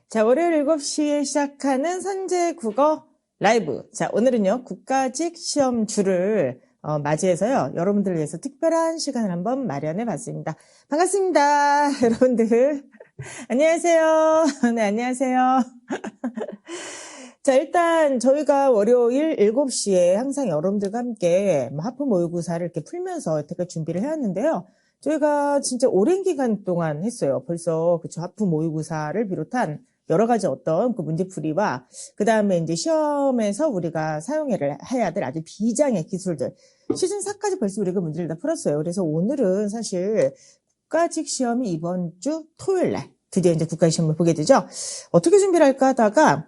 자, 월요일 7시에 시작하는 선제 국어 라이브. 자, 오늘은요, 국가직 시험주를 맞이해서요, 여러분들을 위해서 특별한 시간을 한번 마련해 봤습니다. 반갑습니다, 여러분들. 안녕하세요. 네, 안녕하세요. 자, 일단 저희가 월요일 7시에 항상 여러분들과 함께 하프 모의고사를 이렇게 풀면서 여태까지 준비를 해왔는데요. 저희가 진짜 오랜 기간 동안 했어요. 벌써 그쵸, 하프 모의고사를 비롯한 여러 가지 어떤 그 문제풀이와 그 다음에 이제 시험에서 우리가 사용해야 될 아주 비장의 기술들, 시즌 4까지 벌써 우리가 문제를 다 풀었어요. 그래서 오늘은 사실 국가직 시험이 이번 주 토요일 날 드디어 이제 국가직 시험을 보게 되죠. 어떻게 준비를 할까 하다가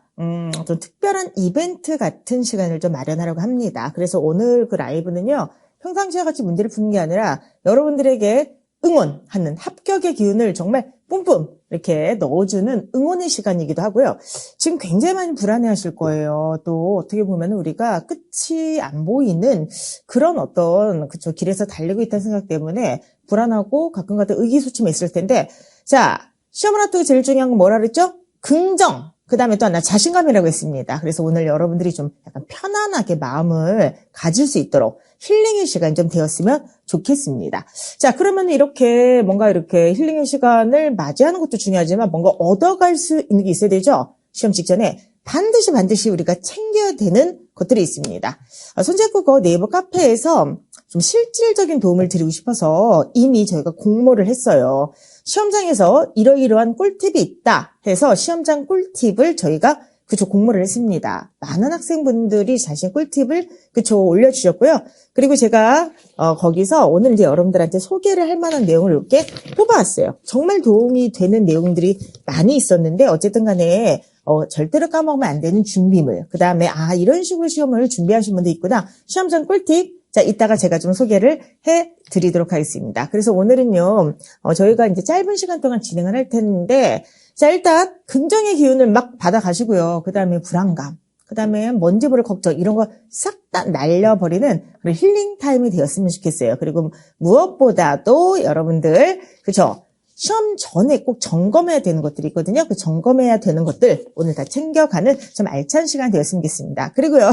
좀 특별한 이벤트 같은 시간을 좀 마련하려고 합니다. 그래서 오늘 그 라이브는요, 평상시와 같이 문제를 푸는 게 아니라 여러분들에게 응원하는 합격의 기운을 정말 뿜뿜 이렇게 넣어주는 응원의 시간이기도 하고요. 지금 굉장히 많이 불안해하실 거예요. 또 어떻게 보면 우리가 끝이 안 보이는 그런 어떤 그쵸, 길에서 달리고 있다는 생각 때문에 불안하고 가끔가다 의기소침해 있을 텐데, 자, 시험을 앞두고 제일 중요한 건 뭐라 그랬죠? 긍정. 그 다음에 또 하나 자신감이라고 했습니다. 그래서 오늘 여러분들이 좀 약간 편안하게 마음을 가질 수 있도록 힐링의 시간이 좀 되었으면 좋겠습니다. 자, 그러면 이렇게 뭔가 이렇게 힐링의 시간을 맞이하는 것도 중요하지만 뭔가 얻어갈 수 있는 게 있어야 되죠? 시험 직전에 반드시 우리가 챙겨야 되는 것들이 있습니다. 선제국어 네이버 카페에서 좀 실질적인 도움을 드리고 싶어서 이미 저희가 공모를 했어요. 시험장에서 이러이러한 꿀팁이 있다 해서 시험장 꿀팁을 저희가 공모를 했습니다. 많은 학생분들이 자신 꿀팁을 올려주셨고요. 그리고 제가 거기서 오늘 이제 여러분들한테 소개를 할 만한 내용을 이렇게 뽑아왔어요. 정말 도움이 되는 내용들이 많이 있었는데 어쨌든 간에 절대로 까먹으면 안 되는 준비물. 그 다음에 이런 식으로 시험을 준비하신 분도 있구나. 시험장 꿀팁. 자, 이따가 제가 좀 소개를 해 드리도록 하겠습니다. 그래서 오늘은요, 저희가 이제 짧은 시간 동안 진행을 할 텐데, 자, 일단 긍정의 기운을 막 받아가시고요. 그 다음에 불안감, 그 다음에 먼지 모를 걱정, 이런 거 싹 다 날려버리는 그런 힐링 타임이 되었으면 좋겠어요. 그리고 무엇보다도 여러분들, 그쵸? 시험 전에 꼭 점검해야 되는 것들이 있거든요. 그 점검해야 되는 것들 오늘 다 챙겨가는 좀 알찬 시간이 되었으면 좋겠습니다. 그리고요,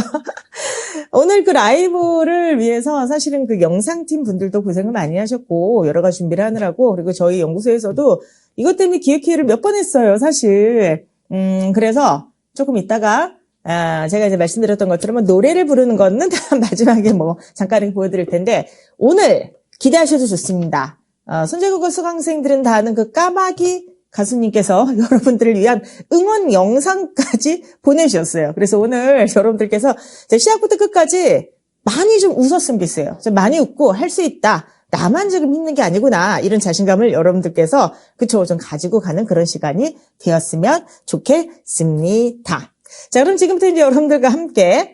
오늘 그 라이브를 위해서 사실은 그 영상팀 분들도 고생을 많이 하셨고 여러 가지 준비를 하느라고, 그리고 저희 연구소에서도 이것 때문에 기획회의를 몇 번 했어요, 사실. 그래서 조금 있다가 제가 이제 말씀드렸던 것처럼 노래를 부르는 거는 마지막에 잠깐 보여드릴 텐데, 오늘 기대하셔도 좋습니다. 선제국어 수강생들은 다 아는 그 까마귀 가수님께서 여러분들을 위한 응원 영상까지 보내주셨어요. 그래서 오늘 여러분들께서 시작부터 끝까지 많이 좀 웃었으면 좋겠어요. 좀 많이 웃고 할 수 있다. 나만 지금 힘든 게 아니구나. 이런 자신감을 여러분들께서 좀 가지고 가는 그런 시간이 되었으면 좋겠습니다. 자, 그럼 지금부터 이제 여러분들과 함께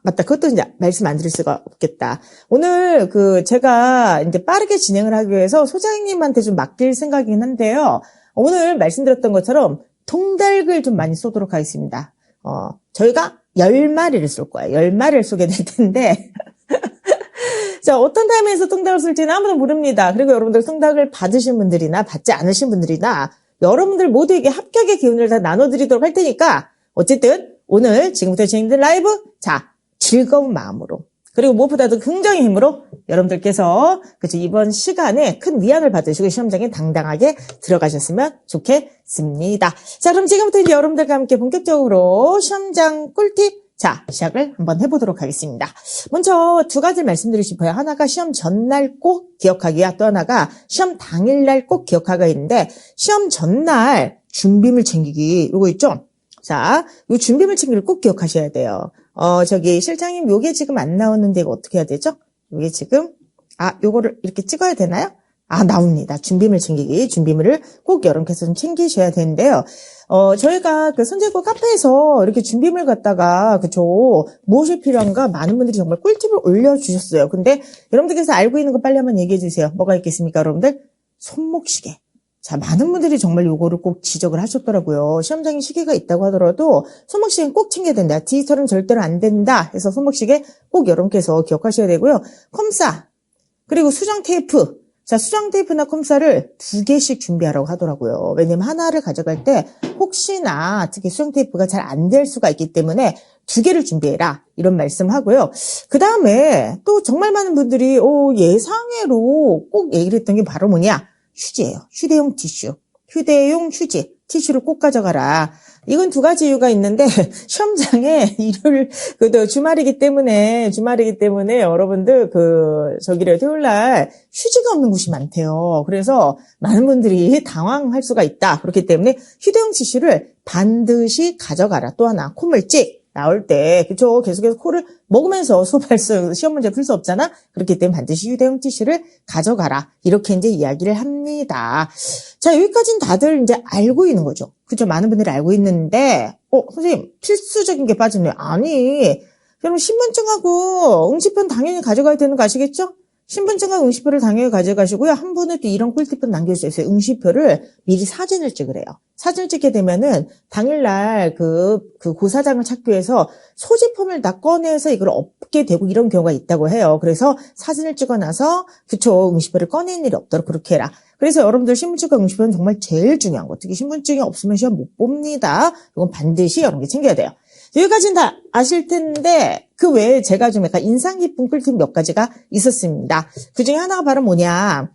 맞다. 그것도 이제 말씀 안 드릴 수가 없겠다. 오늘 제가 이제 빠르게 진행을 하기 위해서 소장님한테 좀 맡길 생각이긴 한데요. 오늘 말씀드렸던 것처럼 통닭을 좀 많이 쏘도록 하겠습니다. 저희가 10마리를 쏠 거예요. 10마리를 쏘게 될 텐데. 자, 어떤 타임에서 통닭을 쏠지는 아무도 모릅니다. 그리고 여러분들 통닭을 받으신 분들이나 받지 않으신 분들이나 여러분들 모두에게 합격의 기운을 다 나눠드리도록 할 테니까, 어쨌든 오늘 지금부터 진행된 라이브, 자, 즐거운 마음으로, 그리고 무엇보다도 긍정의 힘으로 여러분들께서 이번 시간에 큰 위안을 받으시고 시험장에 당당하게 들어가셨으면 좋겠습니다. 자, 그럼 지금부터 이제 여러분들과 함께 본격적으로 시험장 꿀팁, 자, 시작을 한번 해보도록 하겠습니다. 먼저 두 가지를 말씀드리고 싶어요. 하나가 시험 전날 꼭 기억하기와 또 하나가 시험 당일날 꼭 기억하기가 있는데, 시험 전날 준비물 챙기기, 요거 있죠? 자, 요 준비물 챙기를 꼭 기억하셔야 돼요. 실장님, 요게 지금 안 나오는데 이거 어떻게 해야 되죠? 요게 지금, 요거를 이렇게 찍어야 되나요? 나옵니다. 준비물 챙기기. 준비물을 꼭 여러분께서 좀 챙기셔야 되는데요. 저희가 선제국어 카페에서 이렇게 준비물 갖다가, 무엇이 필요한가 많은 분들이 정말 꿀팁을 올려주셨어요. 근데 여러분들께서 알고 있는 거 빨리 한번 얘기해 주세요. 뭐가 있겠습니까, 여러분들? 손목시계. 자, 많은 분들이 정말 요거를 꼭 지적을 하셨더라고요. 시험장에 시계가 있다고 하더라도 손목시계는 꼭 챙겨야 된다. 디지털은 절대로 안 된다 해서 손목시계 꼭 여러분께서 기억하셔야 되고요. 컴사, 그리고 수정 테이프. 자, 수정 테이프나 콤사를 2개씩 준비하라고 하더라고요. 왜냐면 하나를 가져갈 때 혹시나 특히 수정 테이프가 잘 안 될 수가 있기 때문에 2개를 준비해라. 이런 말씀하고요. 그 다음에 또 정말 많은 분들이 예상외로 꼭 얘기를 했던 게 바로 뭐냐? 휴지예요. 휴대용 티슈. 휴대용 휴지. 티슈를 꼭 가져가라. 이건 2가지 이유가 있는데 시험장에 주말이기 때문에 여러분들 토요일 날 휴지가 없는 곳이 많대요. 그래서 많은 분들이 당황할 수가 있다. 그렇기 때문에 휴대용 티슈를 반드시 가져가라. 또 하나 콧물찍 나올 때 그쵸? 계속해서 코를 먹으면서 시험 문제 풀 수 없잖아. 그렇기 때문에 반드시 휴대용 티슈를 가져가라. 이렇게 이제 이야기를 합니다. 자, 여기까지는 다들 이제 알고 있는 거죠. 그죠? 많은 분들이 알고 있는데, 선생님, 필수적인 게 빠지네요. 아니, 그럼 신분증하고 응시표는 당연히 가져가야 되는 거 아시겠죠? 신분증하고 응시표를 당연히 가져가시고요. 한 분은 또 이런 꿀팁은 남겨주세요. 응시표를 미리 사진을 찍으래요. 사진을 찍게 되면은 당일날 고사장을 찾기 위해서 소지품을 다 꺼내서 이걸 엎게 되고 이런 경우가 있다고 해요. 그래서 사진을 찍어놔서 응시표를 꺼내는 일이 없도록 그렇게 해라. 그래서 여러분들 신분증과 응시표는 정말 제일 중요한 거. 특히 신분증이 없으면 시험 못 봅니다. 이건 반드시 여러분이 챙겨야 돼요. 여기까지는 다 아실 텐데 그 외에 제가 좀 약간 인상 깊은 꿀팁 몇 가지가 있었습니다. 그 중에 하나가 바로 뭐냐?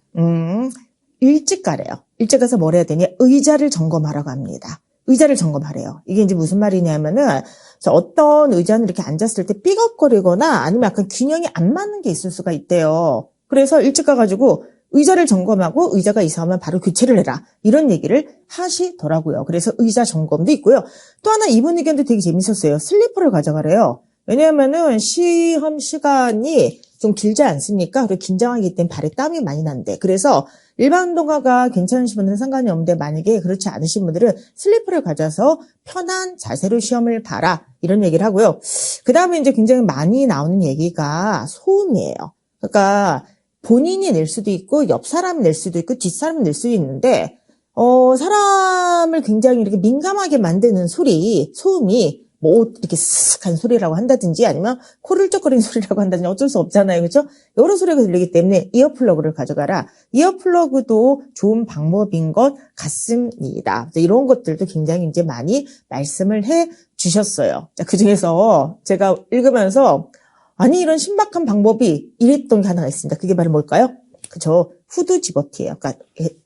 일찍 가래요. 일찍 가서 뭘 해야 되냐? 의자를 점검하라고 합니다. 의자를 점검하래요. 이게 이제 무슨 말이냐면은 어떤 의자는 이렇게 앉았을 때 삐걱거리거나 아니면 약간 균형이 안 맞는 게 있을 수가 있대요. 그래서 일찍 가가지고 의자를 점검하고 의자가 이상하면 바로 교체를 해라. 이런 얘기를 하시더라고요. 그래서 의자 점검도 있고요. 또 하나 이분 의견도 되게 재밌었어요. 슬리퍼를 가져가래요. 왜냐하면은 시험 시간이 좀 길지 않습니까? 그리고 긴장하기 때문에 발에 땀이 많이 난대. 그래서 일반 운동화가 괜찮으신 분들은 상관이 없는데 만약에 그렇지 않으신 분들은 슬리퍼를 가져서 편한 자세로 시험을 봐라. 이런 얘기를 하고요. 그 다음에 이제 굉장히 많이 나오는 얘기가 소음이에요. 그러니까 본인이 낼 수도 있고 옆 사람이 낼 수도 있고 뒷 사람이 낼 수도 있는데 사람을 굉장히 이렇게 민감하게 만드는 소음이 뭐 이렇게 쓱한 소리라고 한다든지 아니면 코를 쩍거리는 소리라고 한다든지 어쩔 수 없잖아요. 그렇죠? 여러 소리가 들리기 때문에 이어플러그를 가져가라. 이어플러그도 좋은 방법인 것 같습니다. 이런 것들도 굉장히 이제 많이 말씀을 해 주셨어요. 자, 그중에서 제가 읽으면서 아니 이런 신박한 방법이 이랬던 게 하나가 있습니다. 그게 바로 뭘까요? 그죠? 후드 집업티예요. 그러니까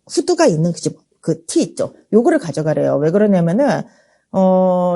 후드가 있는 그 티 있죠. 요거를 가져가래요. 왜 그러냐면은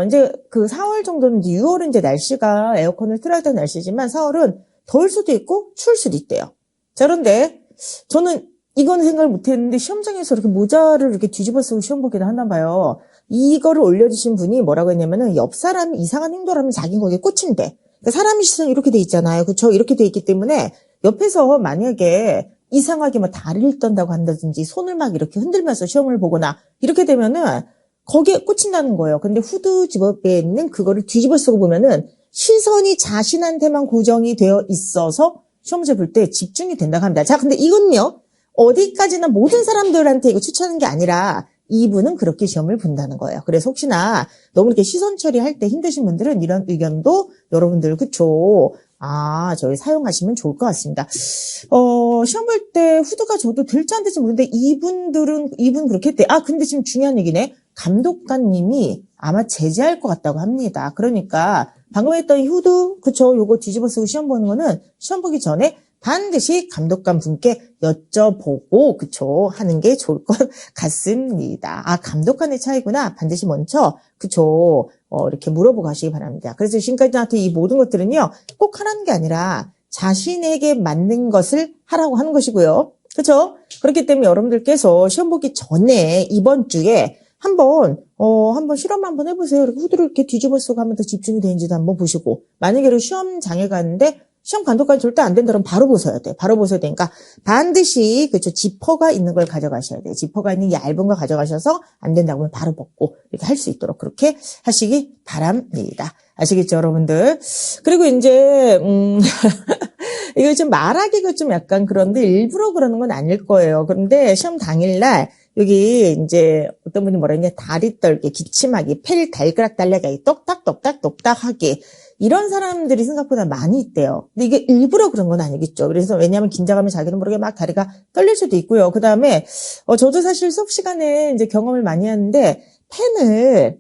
이제 4월 정도는 이제 6월은 이제 날씨가 에어컨을 틀어야 되는 날씨지만 4월은 더울 수도 있고 추울 수도 있대요. 자, 그런데 저는 이거는 생각을 못 했는데 시험장에서 이렇게 모자를 이렇게 뒤집어 쓰고 시험 보기도 하나 봐요. 이거를 올려주신 분이 뭐라고 했냐면은 옆 사람이 이상한 행동을 하면 자기는 거기에 꽂힌대. 그러니까 사람의 시선이 이렇게 돼 있잖아요. 그렇죠? 이렇게 돼 있기 때문에 옆에서 만약에 이상하게 막 다리를 떤다고 한다든지 손을 막 이렇게 흔들면서 시험을 보거나 이렇게 되면은 거기에 꽂힌다는 거예요. 근데 후드 집업에 있는 그거를 뒤집어 쓰고 보면은 시선이 자신한테만 고정이 되어 있어서 시험 문제 볼 때 집중이 된다고 합니다. 자, 근데 이건요. 어디까지나 모든 사람들한테 이거 추천하는 게 아니라 이분은 그렇게 시험을 본다는 거예요. 그래서 혹시나 너무 이렇게 시선 처리할 때 힘드신 분들은 이런 의견도 여러분들 그쵸? 저희 사용하시면 좋을 것 같습니다. 시험 볼 때 후드가 저도 될지 안 될지 모르는데 이분 그렇게 했대. 근데 지금 중요한 얘기네. 감독관님이 아마 제재할 것 같다고 합니다. 그러니까 방금 했던 후드, 그쵸? 요거 뒤집어 쓰고 시험 보는 거는 시험 보기 전에 반드시 감독관 분께 여쭤보고, 그쵸? 하는 게 좋을 것 같습니다. 감독관의 차이구나. 반드시 먼저, 그쵸? 이렇게 물어보고 하시기 바랍니다. 그래서 지금까지 나한테 이 모든 것들은요, 꼭 하라는 게 아니라 자신에게 맞는 것을 하라고 하는 것이고요. 그쵸? 그렇기 때문에 여러분들께서 시험 보기 전에 이번 주에 한번 실험 한번 해보세요. 이렇게 후드를 이렇게 뒤집어 쓰고 하면 더 집중이 되는지도 한번 보시고, 만약에 시험장에 가는데 시험 감독관이 절대 안 된다 그러면 바로 보셔야 돼. 바로 보셔야 되니까 반드시 그쵸 지퍼가 있는 걸 가져가셔야 돼요. 지퍼가 있는 얇은 거 가져가셔서 안 된다고 하면 바로 벗고 이렇게 할 수 있도록 그렇게 하시기 바랍니다. 아시겠죠, 여러분들? 그리고 이제 이거 좀 말하기가 좀 약간 그런데 일부러 그러는 건 아닐 거예요. 그런데 시험 당일날 여기 이제 어떤 분이 뭐라 했냐 다리 떨기, 기침하기, 펠 달그락 달래기, 똑딱똑딱 똑딱하기 이런 사람들이 생각보다 많이 있대요. 근데 이게 일부러 그런 건 아니겠죠. 그래서 왜냐하면 긴장하면 자기는 모르게 막 다리가 떨릴 수도 있고요. 그 다음에 저도 사실 수업 시간에 이제 경험을 많이 하는데 펜을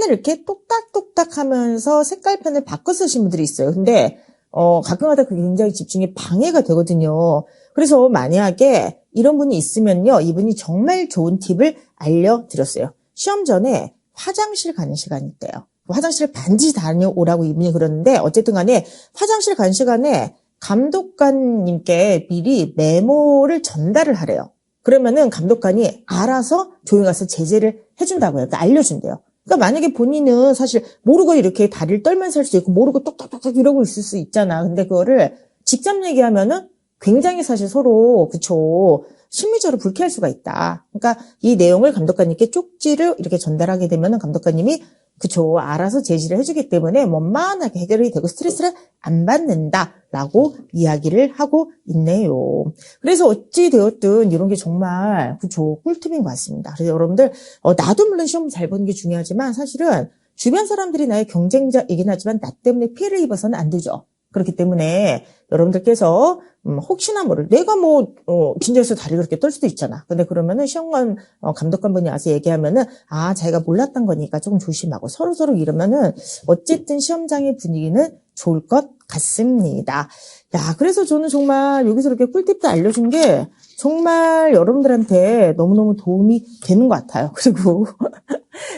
이렇게 똑딱똑딱 하면서 색깔 펜을 바꿔 쓰신 분들이 있어요. 근데 가끔가다 그게 굉장히 집중에 방해가 되거든요. 그래서 만약에 이런 분이 있으면요, 이분이 정말 좋은 팁을 알려드렸어요. 시험 전에 화장실 가는 시간이 있대요. 화장실을 반드시 다녀오라고 이분이 그러는데, 어쨌든 간에 화장실 간 시간에 감독관님께 미리 메모를 전달을 하래요. 그러면은 감독관이 알아서 조용히 가서 제재를 해준다고요. 그러니까 알려준대요. 그러니까 만약에 본인은 사실 모르고 이렇게 다리를 떨면서 할 수도 있고 모르고 똑똑똑똑 이러고 있을 수 있잖아. 근데 그거를 직접 얘기하면은 굉장히 사실 서로 그쵸, 심리적으로 불쾌할 수가 있다. 그러니까 이 내용을 감독관님께 쪽지를 이렇게 전달하게 되면은 감독관님이 그쵸, 알아서 제지를 해주기 때문에 원만하게 해결이 되고 스트레스를 안 받는다라고 이야기를 하고 있네요. 그래서 어찌 되었든 이런 게 정말 그쵸, 꿀팁인 것 같습니다. 그래서 여러분들 나도 물론 시험 잘 보는 게 중요하지만 사실은 주변 사람들이 나의 경쟁자이긴 하지만 나 때문에 피해를 입어서는 안 되죠. 그렇기 때문에 여러분들께서 혹시나 모를 내가 긴장해서 다리가 그렇게 떨 수도 있잖아. 근데 그러면은 시험관 감독관분이 와서 얘기하면은 자기가 몰랐던 거니까 조금 조심하고 서로 이러면은 어쨌든 시험장의 분위기는 좋을 것 같습니다. 야, 그래서 저는 정말 여기서 이렇게 꿀팁도 알려준 게 정말 여러분들한테 너무너무 도움이 되는 것 같아요. 그리고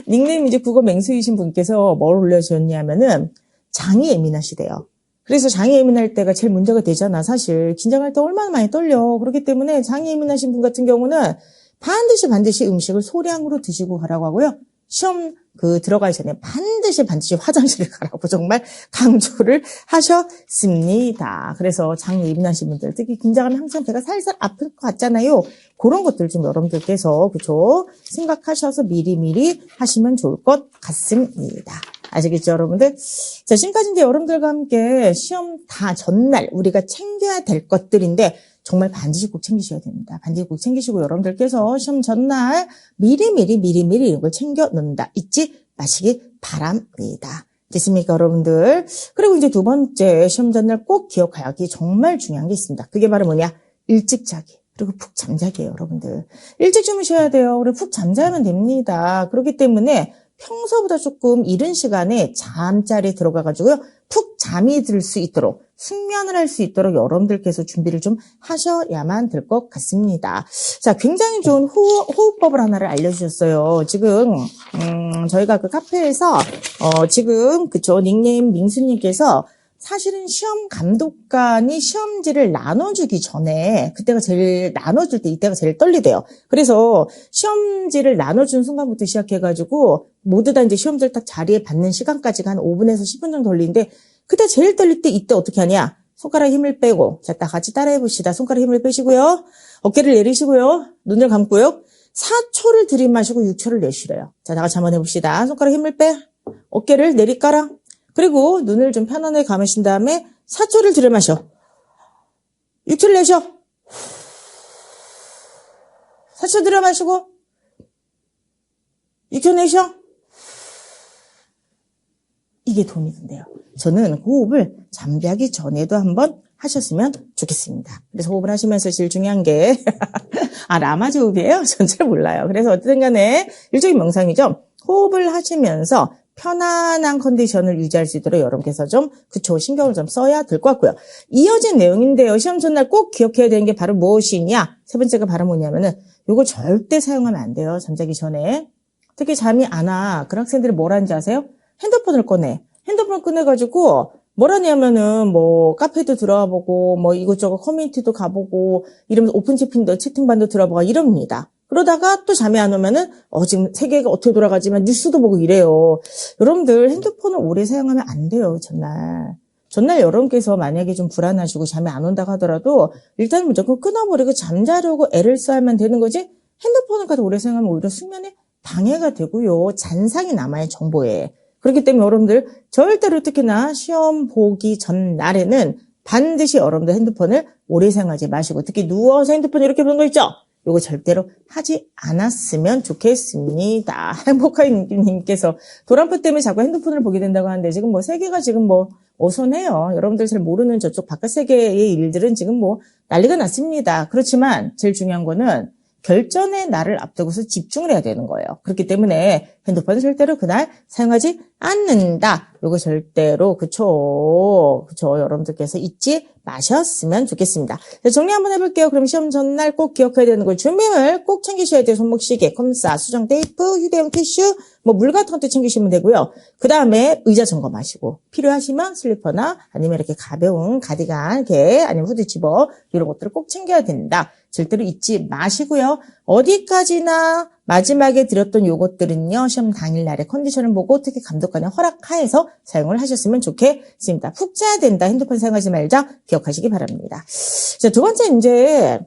닉네임 이제 국어 맹수이신 분께서 뭘 올려주셨냐면은 장이 예민하시대요. 그래서 장이 예민할 때가 제일 문제가 되잖아. 사실 긴장할 때 얼마나 많이 떨려. 그렇기 때문에 장이 예민하신 분 같은 경우는 반드시 음식을 소량으로 드시고 가라고 하고요. 시험 들어가기 전에 반드시 화장실을 가라고 정말 강조를 하셨습니다. 그래서 장 예민하신 분들, 특히 긴장하면 항상 배가 살살 아플 것 같잖아요. 그런 것들 좀 여러분들께서 그쵸, 생각하셔서 미리 하시면 좋을 것 같습니다. 아시겠죠, 여러분들? 자, 지금까지 이제 여러분들과 함께 시험 다 전날 우리가 챙겨야 될 것들인데 정말 반드시 꼭 챙기셔야 됩니다. 반드시 꼭 챙기시고 여러분들께서 시험 전날 미리 이런 걸 챙겨 놓는다. 잊지 마시기 바랍니다. 됐습니까, 여러분들? 그리고 이제 두 번째 시험 전날 꼭 기억하기 정말 중요한 게 있습니다. 그게 바로 뭐냐? 일찍 자기. 그리고 푹 잠자기예요, 여러분들. 일찍 주무셔야 돼요. 그리고 푹 잠자면 됩니다. 그렇기 때문에 평소보다 조금 이른 시간에 잠자리에 들어가가지고요, 푹 잠이 들 수 있도록, 숙면을 할 수 있도록 여러분들께서 준비를 좀 하셔야만 될 것 같습니다. 자, 굉장히 좋은 호흡법을 하나를 알려주셨어요. 지금, 저희가 그 카페에서, 지금, 그쵸, 닉네임 민수님께서 사실은 시험 감독관이 시험지를 나눠주기 전에 나눠줄 때 이때가 제일 떨리대요. 그래서 시험지를 나눠준 순간부터 시작해가지고 모두 다 이제 시험지를 딱 자리에 받는 시간까지가 한 5분에서 10분 정도 걸리는데 그때 제일 떨릴 때 이때 어떻게 하냐? 손가락 힘을 빼고, 자, 딱 같이 따라해 봅시다. 손가락 힘을 빼시고요. 어깨를 내리시고요. 눈을 감고요. 4초를 들이마시고 6초를 내쉬래요. 자, 다 같이 한번 해봅시다. 손가락 힘을 빼. 어깨를 내리까라. 그리고 눈을 좀 편안하게 감으신 다음에 4초를 들이마셔. 6초를 내쉬어. 4초 들이마시고 6초 내쉬어. 이게 도움이 된대요. 저는 호흡을 잠자기 전에도 한번 하셨으면 좋겠습니다. 그래서 호흡을 하시면서 제일 중요한 게 라마즈 호흡이에요? 전 잘 몰라요. 그래서 어쨌든 간에 일종의 명상이죠. 호흡을 하시면서 편안한 컨디션을 유지할 수 있도록 여러분께서 좀 신경을 좀 써야 될 것 같고요. 이어진 내용인데요. 시험 전날 꼭 기억해야 되는 게 바로 무엇이냐? 세 번째가 바로 뭐냐면은 요거 절대 사용하면 안 돼요. 잠자기 전에. 특히 잠이 안 와. 그런 학생들이 뭘 하는지 아세요? 핸드폰을 꺼내. 핸드폰을 꺼내가지고 뭘 하냐면은 카페도 들어가 보고 이것저것 커뮤니티도 가보고 이러면서 오픈 채팅방도 들어보고 이럽니다. 그러다가 또 잠이 안 오면은 지금 세계가 어떻게 돌아가지만 뉴스도 보고 이래요. 여러분들 핸드폰을 오래 사용하면 안 돼요. 전날 여러분께서 만약에 좀 불안하시고 잠이 안 온다고 하더라도 일단 무조건 끊어버리고 잠자려고 애를 써야만 되는 거지, 핸드폰을 가도 오래 사용하면 오히려 숙면에 방해가 되고요. 잔상이 남아요, 정보에. 그렇기 때문에 여러분들 절대로 특히나 시험 보기 전날에는 반드시 여러분들 핸드폰을 오래 사용하지 마시고, 특히 누워서 핸드폰 이렇게 보는 거 있죠? 요거 절대로 하지 않았으면 좋겠습니다. 행복한 님께서 도란표 때문에 자꾸 핸드폰을 보게 된다고 하는데 지금 뭐 세계가 지금 뭐 어선해요. 여러분들 잘 모르는 저쪽 바깥 세계의 일들은 지금 뭐 난리가 났습니다. 그렇지만 제일 중요한 거는 결전의 날을 앞두고서 집중을 해야 되는 거예요. 그렇기 때문에 핸드폰을 절대로 그날 사용하지 않는다. 요거 절대로 그쵸 여러분들께서 잊지 마셨으면 좋겠습니다. 자, 정리 한번 해볼게요. 그럼 시험 전날 꼭 기억해야 되는 거 준비물 꼭 챙기셔야 돼요. 손목시계, 컴사, 수정 테이프, 휴대용 티슈, 뭐 물 같은 것도 챙기시면 되고요. 그 다음에 의자 점검하시고 필요하시면 슬리퍼나 아니면 이렇게 가벼운 가디건 이렇게 아니면 후드 집어 이런 것들을 꼭 챙겨야 된다. 절대로 잊지 마시고요. 어디까지나 마지막에 드렸던 요것들은요. 시험 당일날의 컨디션을 보고 특히 감독관의 허락하에서 사용을 하셨으면 좋겠습니다. 푹 자야 된다. 핸드폰 사용하지 말자. 기억하시기 바랍니다. 자, 두 번째 이제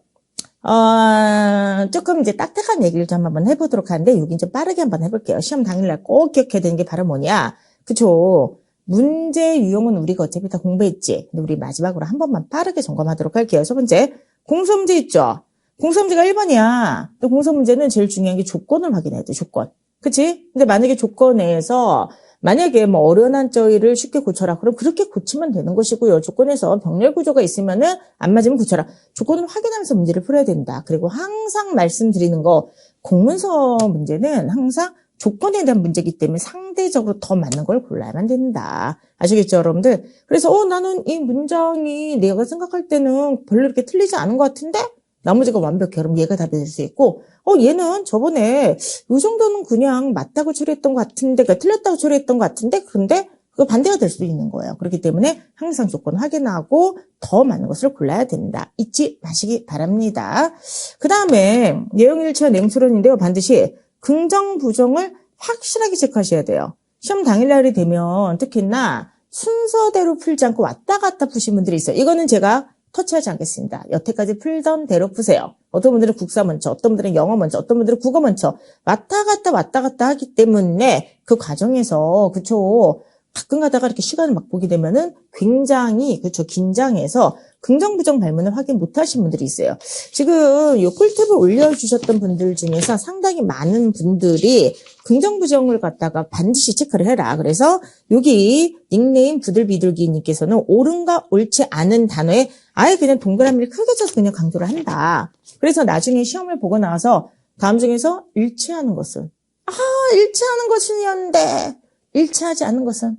조금 이제 딱딱한 얘기를 좀 한번 해보도록 하는데 여긴 좀 빠르게 한번 해볼게요. 시험 당일날 꼭 기억해야 되는 게 바로 뭐냐. 그쵸. 문제 유형은 우리가 어차피 다 공부했지. 근데 우리 마지막으로 한 번만 빠르게 점검하도록 할게요. 첫 번째. 공소문제 있죠? 공소문제가 1번이야. 근데 공소문제는 제일 중요한 게 조건을 확인해야 돼, 조건. 그치? 근데 만약에 조건 내에서, 만약에 뭐 어련한 저희를 쉽게 고쳐라. 그럼 그렇게 고치면 되는 것이고요. 조건에서 병렬 구조가 있으면은 안 맞으면 고쳐라. 조건을 확인하면서 문제를 풀어야 된다. 그리고 항상 말씀드리는 거, 공문서 문제는 항상 조건에 대한 문제이기 때문에 상대적으로 더 맞는 걸 골라야만 된다. 아시겠죠, 여러분들? 그래서 나는 이 문장이 내가 생각할 때는 별로 이렇게 틀리지 않은 것 같은데 나머지가 완벽해. 그럼 얘가 답이 될 수 있고 얘는 저번에 이 정도는 그냥 맞다고 처리했던 것 같은데 그러니까 틀렸다고 처리했던 것 같은데 그런데 그거 반대가 될 수도 있는 거예요. 그렇기 때문에 항상 조건 확인하고 더 맞는 것을 골라야 된다. 잊지 마시기 바랍니다. 그 다음에 내용일치와 내용수론인데요. 반드시 긍정, 부정을 확실하게 체크하셔야 돼요. 시험 당일날이 되면 특히나 순서대로 풀지 않고 왔다 갔다 푸신 분들이 있어요. 이거는 제가 터치하지 않겠습니다. 여태까지 풀던 대로 푸세요. 어떤 분들은 국사 먼저, 어떤 분들은 영어 먼저, 어떤 분들은 국어 먼저 왔다 갔다 하기 때문에 그 과정에서 그쵸 가끔 가다가 이렇게 시간을 막 보게 되면은 굉장히 그쵸 긴장해서 긍정 부정 발문을 확인 못 하신 분들이 있어요. 지금 요 꿀팁을 올려주셨던 분들 중에서 상당히 많은 분들이 긍정 부정을 갖다가 반드시 체크를 해라. 그래서 여기 닉네임 부들비둘기님께서는 옳은가 옳지 않은 단어에 아예 그냥 동그라미를 크게 쳐서 그냥 강조를 한다. 그래서 나중에 시험을 보고 나서 다음 중에서 일치하는 것은 일치하는 것이었는데 일치하지 않는 것은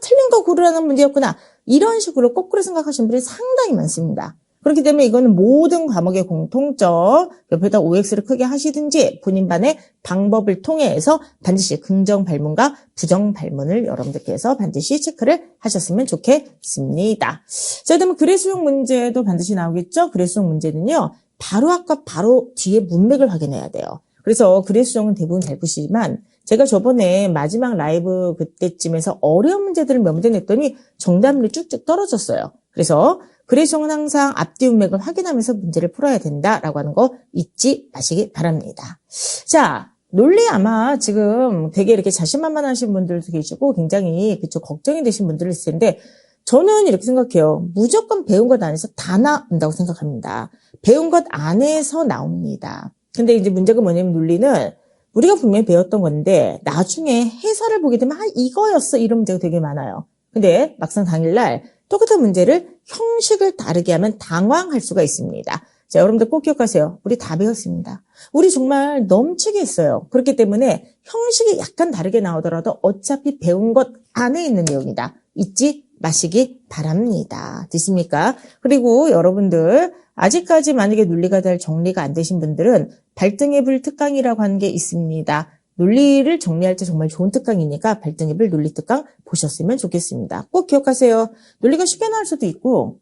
틀린 거 고르라는 문제였구나. 이런 식으로 거꾸로 생각하시는 분들이 상당히 많습니다. 그렇기 때문에 이거는 모든 과목의 공통점, 옆에다 OX를 크게 하시든지 본인만의 방법을 통해서 반드시 긍정 발문과 부정 발문을 여러분들께서 반드시 체크를 하셨으면 좋겠습니다. 자, 그다음에 글의 수용 문제도 반드시 나오겠죠? 글의 수용 문제는요. 바로 앞과 바로 뒤에 문맥을 확인해야 돼요. 그래서 글의 수용은 대부분 잘 푸시지만 제가 저번에 마지막 라이브 그때쯤에서 어려운 문제들을 몇 문제 냈더니 정답률이 쭉쭉 떨어졌어요. 그래서 글의 수용은 항상 앞뒤 문맥을 확인하면서 문제를 풀어야 된다라고 하는 거 잊지 마시기 바랍니다. 자, 논리 아마 지금 되게 이렇게 자신만만하신 분들도 계시고 굉장히 그쪽 걱정이 되신 분들이 있을 텐데 저는 이렇게 생각해요. 무조건 배운 것 안에서 다 나온다고 생각합니다. 배운 것 안에서 나옵니다. 근데 이제 문제가 뭐냐면 논리는 우리가 분명히 배웠던 건데 나중에 해설을 보게 되면 이거였어 이런 문제가 되게 많아요. 근데 막상 당일날 똑같은 문제를 형식을 다르게 하면 당황할 수가 있습니다. 자, 여러분들 꼭 기억하세요. 우리 다 배웠습니다. 우리 정말 넘치게 했어요. 그렇기 때문에 형식이 약간 다르게 나오더라도 어차피 배운 것 안에 있는 내용이다. 잊지 마시기 바랍니다. 됐습니까? 그리고 여러분들 아직까지 만약에 논리가 잘 정리가 안 되신 분들은 발등에 불 특강이라고 하는 게 있습니다. 논리를 정리할 때 정말 좋은 특강이니까 발등에 불 논리 특강 보셨으면 좋겠습니다. 꼭 기억하세요. 논리가 쉽게 나올 수도 있고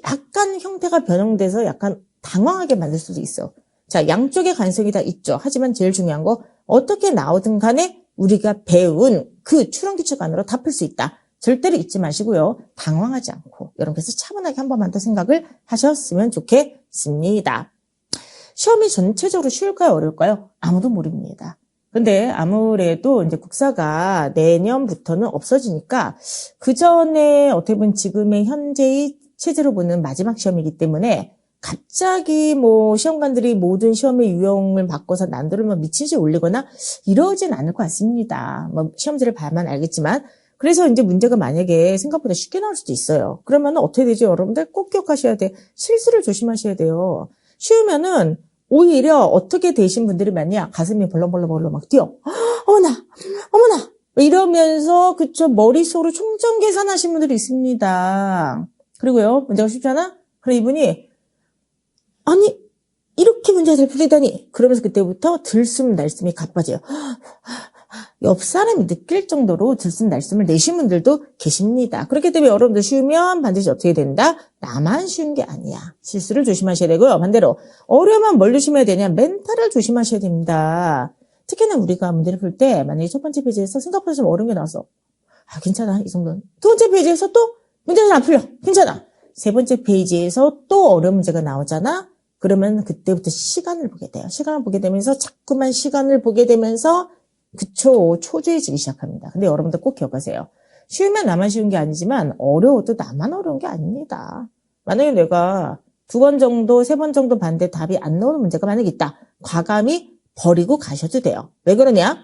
약간 형태가 변형돼서 약간 당황하게 만들 수도 있어. 자, 양쪽의 가능성이 다 있죠. 하지만 제일 중요한 거 어떻게 나오든 간에 우리가 배운 그 추론 규칙 안으로 다 풀 수 있다. 절대로 잊지 마시고요. 당황하지 않고 여러분께서 차분하게 한 번만 더 생각을 하셨으면 좋겠습니다. 시험이 전체적으로 쉬울까요? 어려울까요? 아무도 모릅니다. 근데 아무래도 이제 국사가 내년부터는 없어지니까 그 전에 어떻게 보면 지금의 현재의 체제로 보는 마지막 시험이기 때문에 갑자기 뭐 시험관들이 모든 시험의 유형을 바꿔서 난도를 뭐 미친 듯이 올리거나 이러진 않을 것 같습니다. 뭐 시험지를 봐만 알겠지만. 그래서 이제 문제가 만약에 생각보다 쉽게 나올 수도 있어요. 그러면 어떻게 되죠? 여러분들 꼭 기억하셔야 돼. 실수를 조심하셔야 돼요. 쉬우면은 오히려 어떻게 되신 분들이 많냐? 가슴이 벌렁벌렁벌렁 막 뛰어. 어머나, 어머나! 이러면서 그쵸 머릿속으로 총점 계산하신 분들이 있습니다. 그리고요 문제가 쉽잖아? 그럼 이분이 아니 이렇게 문제가 잘 풀리다니 그러면서 그때부터 들숨 날숨이 가빠져요. 옆 사람이 느낄 정도로 들숨 날숨을 내신 분들도 계십니다. 그렇기 때문에 여러분들 쉬우면 반드시 어떻게 된다? 나만 쉬운 게 아니야. 실수를 조심하셔야 되고요. 반대로 어려우면 뭘 조심해야 되냐? 멘탈을 조심하셔야 됩니다. 특히나 우리가 문제를 풀 때 만약에 첫 번째 페이지에서 생각보다 좀 어려운 게 나왔어. 아 괜찮아 이 정도는. 두 번째 페이지에서 또 문제는 안 풀려. 괜찮아. 세 번째 페이지에서 또 어려운 문제가 나오잖아. 그러면 그때부터 시간을 보게 돼요. 시간을 보게 되면서 자꾸만 시간을 보게 되면서 그쵸 초조해지기 시작합니다. 근데 여러분들 꼭 기억하세요. 쉬우면 나만 쉬운 게 아니지만 어려워도 나만 어려운 게 아닙니다. 만약에 내가 두 번 정도 세 번 정도 봤는데 답이 안 나오는 문제가 만약에 있다. 과감히 버리고 가셔도 돼요. 왜 그러냐?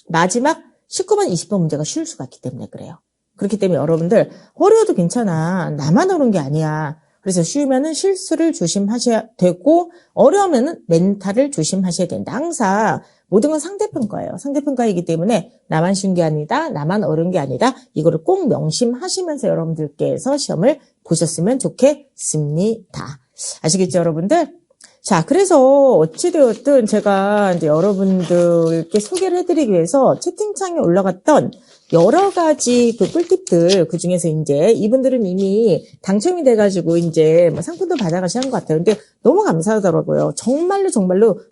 마지막 19번 20번 문제가 쉬울 수가 있기 때문에 그래요. 그렇기 때문에 여러분들 어려워도 괜찮아. 나만 어려운 게 아니야. 그래서 쉬우면은 실수를 조심하셔야 되고 어려우면은 멘탈을 조심하셔야 된다. 항상 모든 건 상대편 거예요. 상대편 거이기 때문에 나만 쉬운 게 아니다. 나만 어려운 게 아니다. 이거를 꼭 명심하시면서 여러분들께서 시험을 보셨으면 좋겠습니다. 아시겠죠, 여러분들? 자, 그래서 어찌되었든 제가 이제 여러분들께 소개를 해드리기 위해서 채팅창에 올라갔던 여러 가지 그 꿀팁들, 그 중에서 이제 이분들은 이미 당첨이 돼가지고 이제 뭐 상품도 받아가시는 것 같아요. 근데 너무 감사하더라고요. 정말로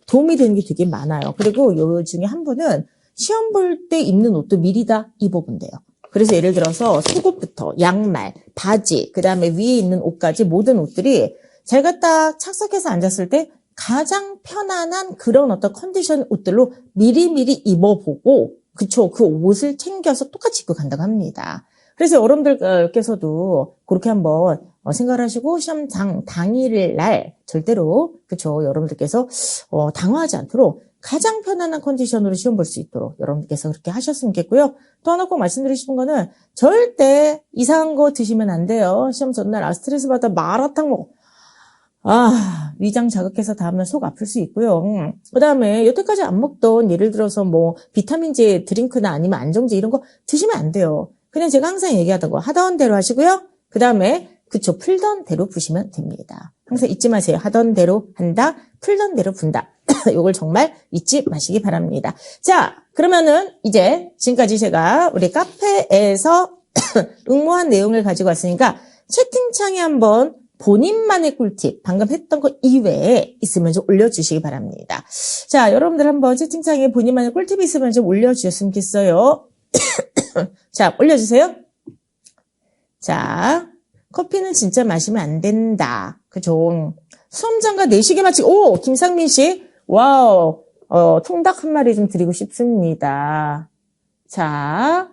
도움이 되는 게 되게 많아요. 그리고 요 중에 한 분은 시험 볼 때 입는 옷도 미리 다 입어본대요. 그래서 예를 들어서 속옷부터 양말, 바지, 그 다음에 위에 있는 옷까지 모든 옷들이 제가 딱 착석해서 앉았을 때 가장 편안한 그런 어떤 컨디션 옷들로 미리미리 입어보고 그쵸. 그 옷을 챙겨서 똑같이 입고 간다고 합니다. 그래서 여러분들께서도 그렇게 한번 생각을 하시고 시험 당일 날 절대로 그쵸. 여러분들께서 당황하지 않도록 가장 편안한 컨디션으로 시험 볼 수 있도록 여러분들께서 그렇게 하셨으면 좋겠고요. 또 하나 꼭 말씀드리고 싶은 거는 절대 이상한 거 드시면 안 돼요. 시험 전날 스트레스 받아 마라탕 먹어. 위장 자극해서 다음날 속 아플 수 있고요. 그 다음에 여태까지 안 먹던 예를 들어서 뭐 비타민제 드링크나 아니면 안정제 이런 거 드시면 안 돼요. 그냥 제가 항상 얘기하던 거 하던 대로 하시고요. 그 다음에 그쵸 풀던 대로 푸시면 됩니다. 항상 잊지 마세요. 하던 대로 한다, 풀던 대로 푼다. 이걸 정말 잊지 마시기 바랍니다. 자, 그러면은 이제 지금까지 제가 우리 카페에서 응모한 내용을 가지고 왔으니까 채팅창에 한번 본인만의 꿀팁, 방금 했던 거 이외에 있으면 좀 올려주시기 바랍니다. 자, 여러분들 한번 채팅창에 본인만의 꿀팁이 있으면 좀 올려주셨으면 좋겠어요. 자, 올려주세요. 자, 커피는 진짜 마시면 안 된다. 그죠? 수험장과 내시계 마치고, 김상민 씨. 와우. 통닭 한 마리 좀 드리고 싶습니다. 자.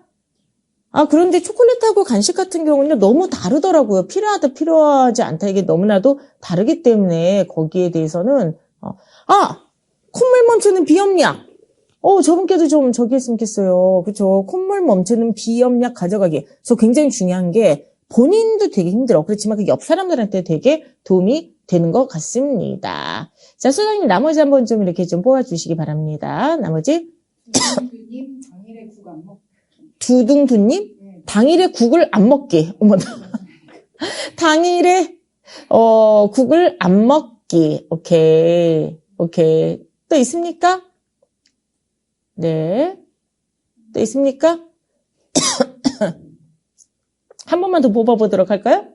그런데 초콜릿하고 간식 같은 경우는 너무 다르더라고요. 필요하다, 필요하지 않다. 이게 너무나도 다르기 때문에 거기에 대해서는, 콧물 멈추는 비염약. 저분께도 좀 저기 했으면 좋겠어요. 그쵸. 콧물 멈추는 비염약 가져가기. 저 굉장히 중요한 게 본인도 되게 힘들어. 그렇지만 그 옆 사람들한테 되게 도움이 되는 것 같습니다. 자, 소장님 나머지 한번 좀 이렇게 좀 뽑아주시기 바랍니다. 나머지. 두둥두님 당일에 국 안 먹기. 두둥두님? 네. 당일에 국을 안 먹기. 어머나. 당일에, 국을 안 먹기. 오케이. 또 있습니까? 네. 또 있습니까? 한 번만 더 뽑아보도록 할까요?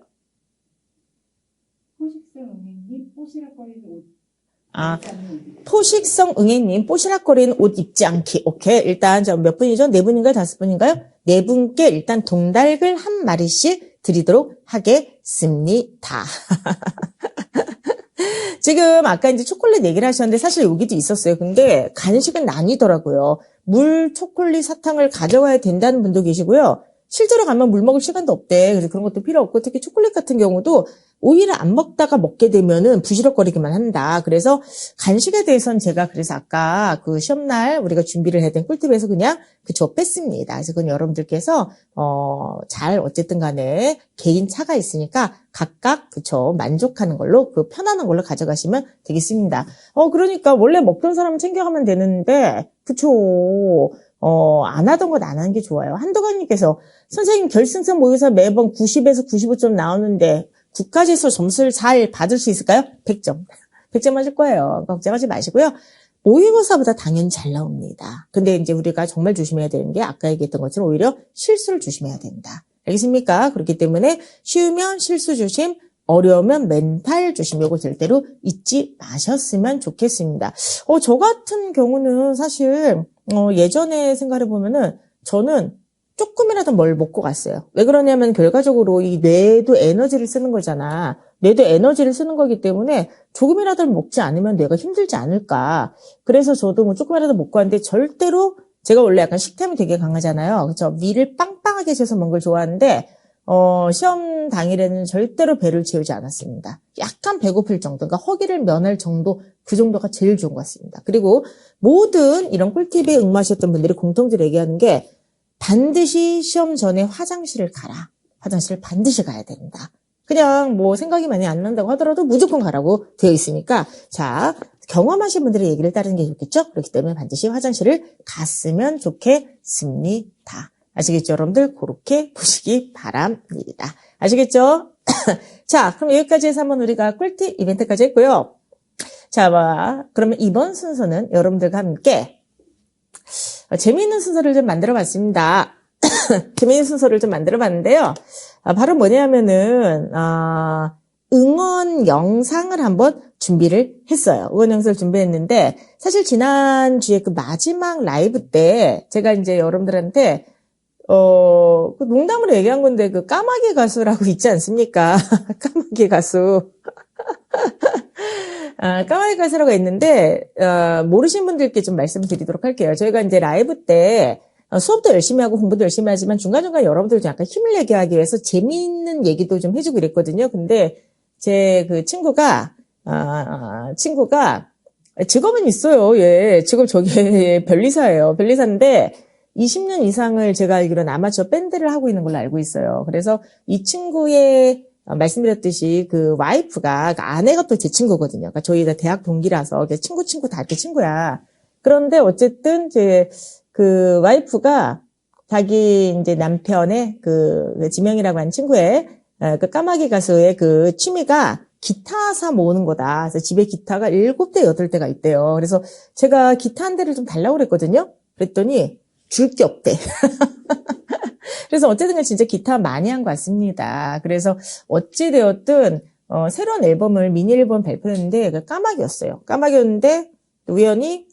포식성 은행님 뽀시락거리는 옷. 포식성 응애님, 뽀시락거리는 옷 입지 않기. 오케이. 일단, 몇 분이죠? 네 분인가요? 다섯 분인가요? 네 분께 일단 동닭을 한 마리씩 드리도록 하겠습니다. 지금 아까 이제 초콜릿 얘기를 하셨는데 사실 여기도 있었어요. 근데 간식은 나뉘더라고요. 물, 초콜릿, 사탕을 가져가야 된다는 분도 계시고요. 실제로 가면 물 먹을 시간도 없대. 그래서 그런 것도 필요 없고 특히 초콜릿 같은 경우도 오히려 안 먹다가 먹게 되면은 부시럭거리기만 한다. 그래서 간식에 대해서는 제가 그래서 아까 그 시험날 우리가 준비를 해야 된 꿀팁에서 그냥 그저 뺐습니다. 그래서 그건 여러분들께서 잘 어쨌든 간에 개인 차가 있으니까 각각 그쵸 만족하는 걸로 그 편안한 걸로 가져가시면 되겠습니다. 그러니까 원래 먹던 사람은 챙겨가면 되는데 그쵸. 안 하던 건 안 하는 게 좋아요. 한도관님께서 선생님 결승선 모의고사 매번 90에서 95점 나오는데 국가제에서 점수를 잘 받을 수 있을까요? 100점. 100점 맞을 거예요. 걱정하지 마시고요. 모의고사보다 당연히 잘 나옵니다. 근데 이제 우리가 정말 조심해야 되는 게 아까 얘기했던 것처럼 오히려 실수를 조심해야 된다. 알겠습니까? 그렇기 때문에 쉬우면 실수 조심, 어려우면 멘탈 조심. 요거 절대로 잊지 마셨으면 좋겠습니다. 저 같은 경우는 사실 예전에 생각해 보면은 저는 조금이라도 뭘 먹고 갔어요. 왜 그러냐면 결과적으로 이 뇌도 에너지를 쓰는 거잖아. 뇌도 에너지를 쓰는 거기 때문에 조금이라도 먹지 않으면 뇌가 힘들지 않을까. 그래서 저도 뭐 조금이라도 먹고 갔는데 절대로 제가 원래 약간 식탐이 되게 강하잖아요. 그렇죠? 위를 빵빵하게 채워서 먹는 걸 좋아하는데 시험 당일에는 절대로 배를 채우지 않았습니다. 약간 배고플 정도, 그러니까 허기를 면할 정도, 그 정도가 제일 좋은 것 같습니다. 그리고 모든 이런 꿀팁에 응모하셨던 분들이 공통적으로 얘기하는 게 반드시 시험 전에 화장실을 가라. 화장실을 반드시 가야 된다. 그냥 뭐 생각이 많이 안 난다고 하더라도 무조건 가라고 되어 있으니까 자 경험하신 분들의 얘기를 따르는 게 좋겠죠? 그렇기 때문에 반드시 화장실을 갔으면 좋겠습니다. 아시겠죠? 여러분들 그렇게 보시기 바랍니다. 아시겠죠? 자 그럼 여기까지 해서 한번 우리가 꿀팁 이벤트까지 했고요. 자 그러면 이번 순서는 여러분들과 함께 재미있는 순서를 좀 만들어 봤습니다. 재미있는 순서를 좀 만들어 봤는데요. 바로 뭐냐면은, 응원 영상을 한번 준비를 했어요. 응원 영상을 준비했는데, 사실 지난주에 그 마지막 라이브 때, 제가 이제 여러분들한테, 그 농담으로 얘기한 건데, 그 까마귀 가수라고 있지 않습니까? 까마귀 가수. 까마귀 가수라고 있는데, 모르신 분들께 좀 말씀드리도록 할게요. 저희가 이제 라이브 때, 수업도 열심히 하고 공부도 열심히 하지만 중간중간 여러분들 좀 약간 힘을 내게 하기 위해서 재미있는 얘기도 좀 해주고 그랬거든요. 근데 제 그 친구가 직업은 있어요. 예, 직업 저게 변리사예요. 변리사인데 20년 이상을 제가 알기로는 아마추어 밴드를 하고 있는 걸로 알고 있어요. 그래서 이 친구의 말씀드렸듯이 그 와이프가 그 아내가 또 제 친구거든요. 그러니까 저희 다 대학 동기라서 친구 다 이렇게 친구야. 그런데 어쨌든 그 와이프가 자기 이제 남편의 그 지명이라고 하는 친구의 그 까마귀 가수의 그 취미가 기타사 모으는 거다. 그래서 집에 기타가 7대, 8대가 있대요. 그래서 제가 기타 한 대를 좀 달라고 그랬거든요. 그랬더니 줄 게 없대. 그래서 어쨌든 진짜 기타 많이 한 것 같습니다. 그래서 어찌되었든 새로운 앨범을 미니 앨범 발표했는데 그 까마귀였어요. 까마귀였는데 우연히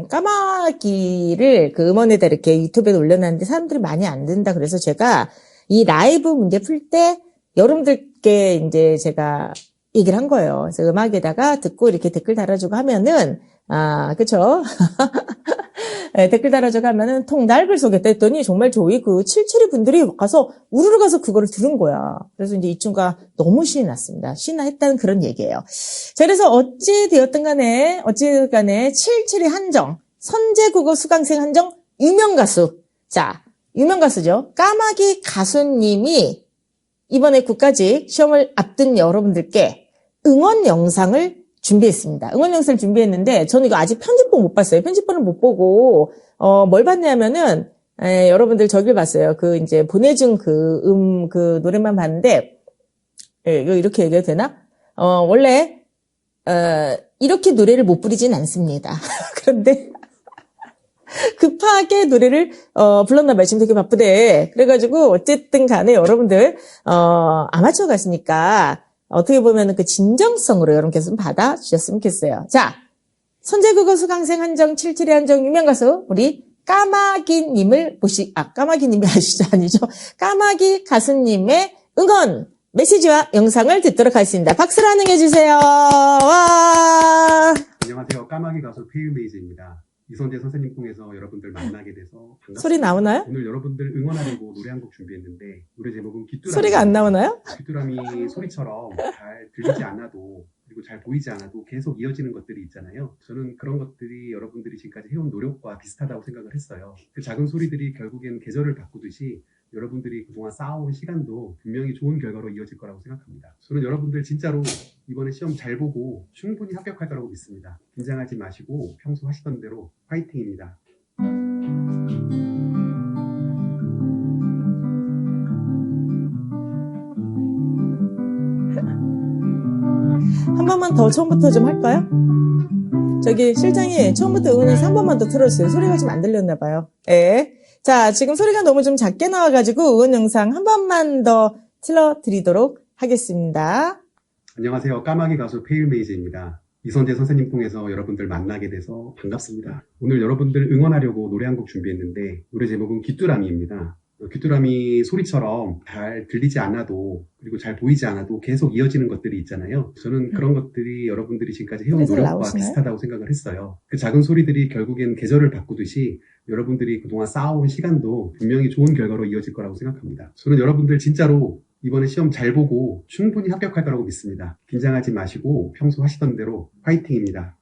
까마귀를 그 음원에다 이렇게 유튜브에 올려놨는데 사람들이 많이 안 듣는다. 그래서 제가 이 라이브 문제 풀 때 여러분들께 이제 제가 얘기를 한 거예요. 그래서 음악에다가 듣고 이렇게 댓글 달아주고 하면은, 그쵸? 네, 댓글 달아주고 하면은 통날글 속였다 했더니 정말 저희 그 77위 분들이 가서 우르르 가서 그거를 들은 거야. 그래서 이제 이 친구가 너무 신이 났습니다. 신나했다는 그런 얘기예요. 자, 그래서 어찌 되었든 간에 77위 한정, 선제국어 수강생 한정, 유명 가수. 자, 유명 가수죠. 까마귀 가수님이 이번에 국가직 시험을 앞둔 여러분들께 응원 영상을 준비했습니다. 응원 영상을 준비했는데 저는 이거 아직 편집본 못 봤어요. 편집본을 못 보고 뭘 봤냐면은 여러분들 저길 봤어요. 그 이제 보내준 그 노래만 봤는데 이거 이렇게 얘기해도 되나? 원래 이렇게 노래를 못 부르진 않습니다. 그런데 급하게 노래를 불렀나 봐요. 지금 되게 바쁘대. 그래가지고 어쨌든 간에 여러분들 아마추어 가수니까 어떻게 보면 그 진정성으로 여러분께서 좀 받아주셨으면 좋겠어요. 자, 선제국어 수강생 한정 77위 한정 유명 가수 우리 까마귀님을 까마귀님이 아니죠. 까마귀 가수님의 응원 메시지와 영상을 듣도록 하겠습니다. 박수로 환영해 주세요. 와. 안녕하세요. 까마귀 가수 페이메이즈입니다. 이선재 선생님 통해서 여러분들 만나게 돼서 반갑습니다. 소리 나오나요? 오늘 여러분들 응원하려고 노래 한 곡 준비했는데 노래 제목은 귀뚜라미. 소리가 안 나오나요? 귀뚜라미 소리처럼 잘 들리지 않아도 그리고 잘 보이지 않아도 계속 이어지는 것들이 있잖아요. 저는 그런 것들이 여러분들이 지금까지 해온 노력과 비슷하다고 생각을 했어요. 그 작은 소리들이 결국엔 계절을 바꾸듯이 여러분들이 그동안 쌓아온 시간도 분명히 좋은 결과로 이어질 거라고 생각합니다. 저는 여러분들 진짜로 이번에 시험 잘 보고 충분히 합격할 거라고 믿습니다. 긴장하지 마시고 평소 하시던 대로 화이팅입니다. 한 번만 더 처음부터 좀 할까요? 저기 실장이 처음부터 응원해서 한 번만 더 틀어주세요. 소리가 좀 안 들렸나 봐요. 예. 자, 지금 소리가 너무 좀 작게 나와가지고 응원 영상 한 번만 더 틀어드리도록 하겠습니다. 안녕하세요. 까마귀 가수 페일메이즈입니다. 이선재 선생님 통해서 여러분들 만나게 돼서 반갑습니다. 오늘 여러분들 응원하려고 노래 한 곡 준비했는데 노래 제목은 귀뚜라미입니다. 귀뚜라미 소리처럼 잘 들리지 않아도 그리고 잘 보이지 않아도 계속 이어지는 것들이 있잖아요. 저는 그런 것들이 여러분들이 지금까지 해온 노력과 나오시나요? 비슷하다고 생각을 했어요. 그 작은 소리들이 결국엔 계절을 바꾸듯이 여러분들이 그동안 쌓아온 시간도 분명히 좋은 결과로 이어질 거라고 생각합니다. 저는 여러분들 진짜로 이번에 시험 잘 보고 충분히 합격할 거라고 믿습니다. 긴장하지 마시고 평소 하시던 대로 화이팅입니다.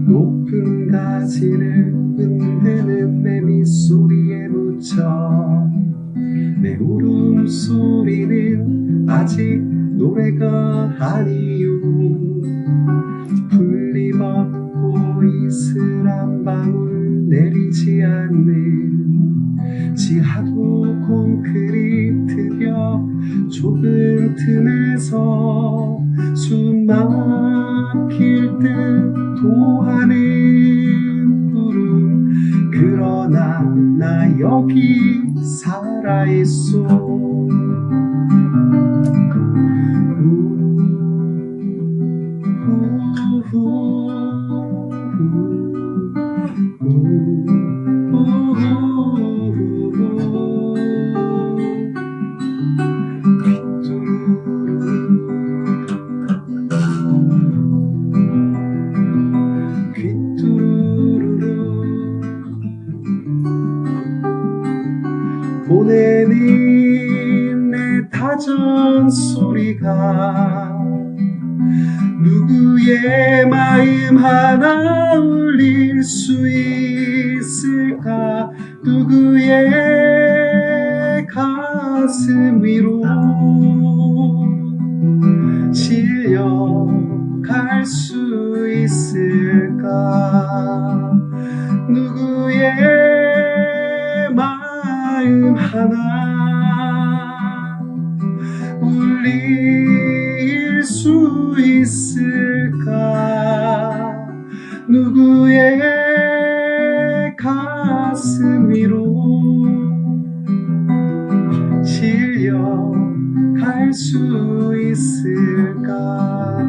높은 가지를 흔드는 내 밑소리에 묻혀 내 울음소리는 아직 노래가 아니요 풀리벗고 이슬 한 방울 내리지 않는 지하도 콘크리트 벽 좁은 틈에서 숨 막힐 듯 토하는 구름 그러나 나 여기 살아있어 보내는 내 다정 소리가 누구의 마음 하나 울릴 수 있을까 누구의 가슴 위로 실려갈 수 있을까 누구의 마음 하나 울릴 수 있을까 누구의 가슴 위로 실려갈 수 있을까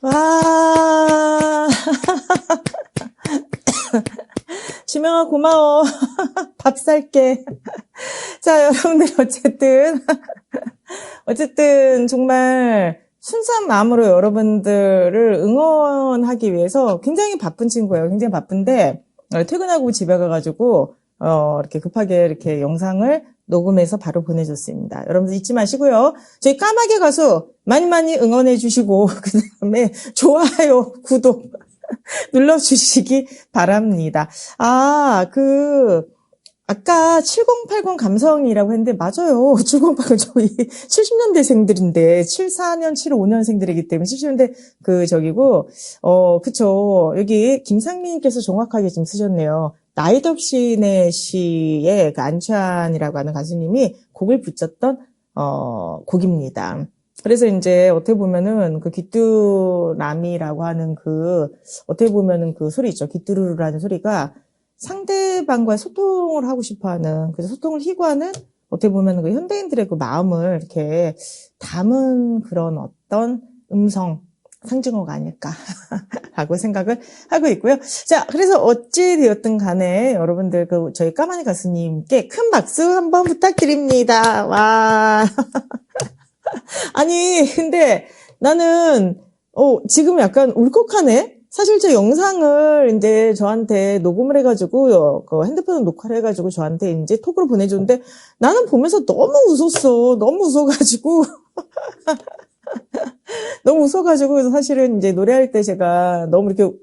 와. 지명아 고마워. 밥 살게. 자, 여러분들 어쨌든 정말 순수한 마음으로 여러분들을 응원하기 위해서 굉장히 바쁜 친구예요. 굉장히 바쁜데 퇴근하고 집에 가가지고 이렇게 급하게 이렇게 영상을 녹음해서 바로 보내줬습니다. 여러분들 잊지 마시고요. 저희 까마귀 가수 많이 응원해 주시고 그 다음에 좋아요, 구독 눌러주시기 바랍니다. 아까 7080 감성이라고 했는데, 맞아요. 7080 저희 70년대생들인데, 74년, 75년생들이기 때문에 70년대 그쵸. 여기 김상민님께서 정확하게 지금 쓰셨네요. 나이덕시네 씨의 그 안찬이라고 하는 가수님이 곡을 붙였던, 곡입니다. 그래서 이제 어떻게 보면은 그 귀뚜라미라고 하는 어떻게 보면은 그 소리 있죠. 귀뚜루루라는 소리가 상대방과 소통을 하고 싶어 하는, 그래서 소통을 희구하는 어떻게 보면 그 현대인들의 그 마음을 이렇게 담은 그런 어떤 음성, 상징어가 아닐까라고 생각을 하고 있고요. 자, 그래서 어찌 되었든 간에 여러분들 저희 까마귀 가수님께 큰 박수 한번 부탁드립니다. 와. 아니, 근데 나는, 지금 약간 울컥하네? 사실 저 영상을 이제 저한테 녹음을 해가지고, 그 핸드폰으로 녹화를 해가지고 저한테 이제 톡으로 보내줬는데 나는 보면서 너무 웃었어. 너무 웃어가지고. 너무 웃어가지고, 그래서 사실은 이제 노래할 때 제가 너무 이렇게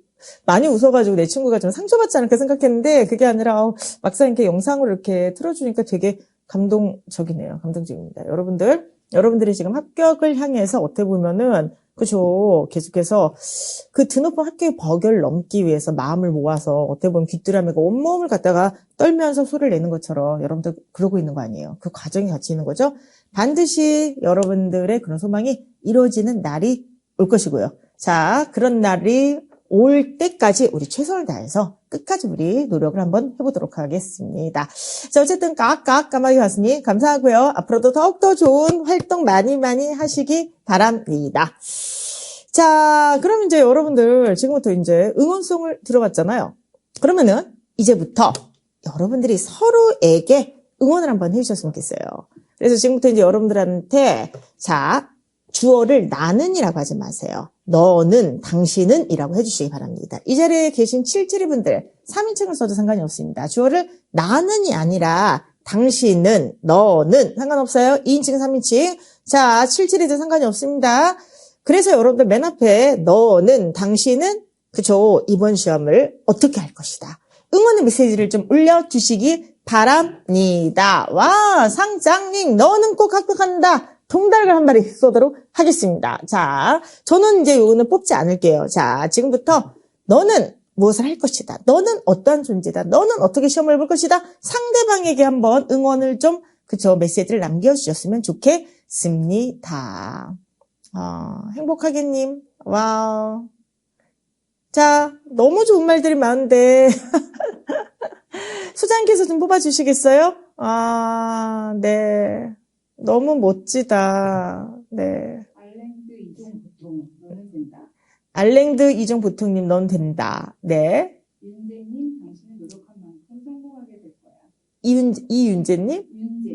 많이 웃어가지고 내 친구가 좀 상처받지 않을까 생각했는데 그게 아니라 막상 이렇게 영상으로 이렇게 틀어주니까 되게 감동적이네요. 감동적입니다. 여러분들이 지금 합격을 향해서 어떻게 보면은 그죠. 계속해서 그 드높은 합격의 벽을 넘기 위해서 마음을 모아서 어떻게 보면 귀뚜라미가 온몸을 갖다가 떨면서 소리를 내는 것처럼 여러분들 그러고 있는 거 아니에요. 그 과정이 같이 있는 거죠. 반드시 여러분들의 그런 소망이 이루어지는 날이 올 것이고요. 자, 그런 날이 올 때까지 우리 최선을 다해서 끝까지 우리 노력을 한번 해보도록 하겠습니다. 자, 어쨌든 까마귀 가수님 감사하고요. 앞으로도 더욱더 좋은 활동 많이 하시기 바랍니다. 자, 그럼 이제 여러분들 지금부터 이제 응원송을 들어봤잖아요. 그러면은 이제부터 여러분들이 서로에게 응원을 한번 해주셨으면 좋겠어요. 그래서 지금부터 이제 여러분들한테 자, 주어를 나는이라고 하지 마세요. 너는, 당신은 이라고 해주시기 바랍니다. 이 자리에 계신 77분들 3인칭을 써도 상관이 없습니다. 주어를 나는이 아니라 당신은, 너는 상관없어요. 2인칭, 3인칭. 자, 77이도 상관이 없습니다. 그래서 여러분들 맨 앞에 너는, 당신은 그죠? 이번 시험을 어떻게 할 것이다. 응원의 메시지를 좀 올려주시기 바랍니다. 와, 상장님 너는 꼭 합격한다. 통닭을 한 마리 쏘도록 하겠습니다. 자, 저는 이제 요거는 뽑지 않을게요. 자, 지금부터 너는 무엇을 할 것이다. 너는 어떠한 존재다. 너는 어떻게 시험을 볼 것이다. 상대방에게 한번 응원을 좀, 메시지를 남겨주셨으면 좋겠습니다. 행복하게님, 와우. 자, 너무 좋은 말들이 많은데, 소장님께서 좀 뽑아주시겠어요? 네. 너무 멋지다. 네. 알랭드 이종 보통 너는 된다. 알랭드 이종 보통님 넌 된다. 네. 윤재님 당신은 노력한 만큼 성공하게 될 거야. 이윤재님?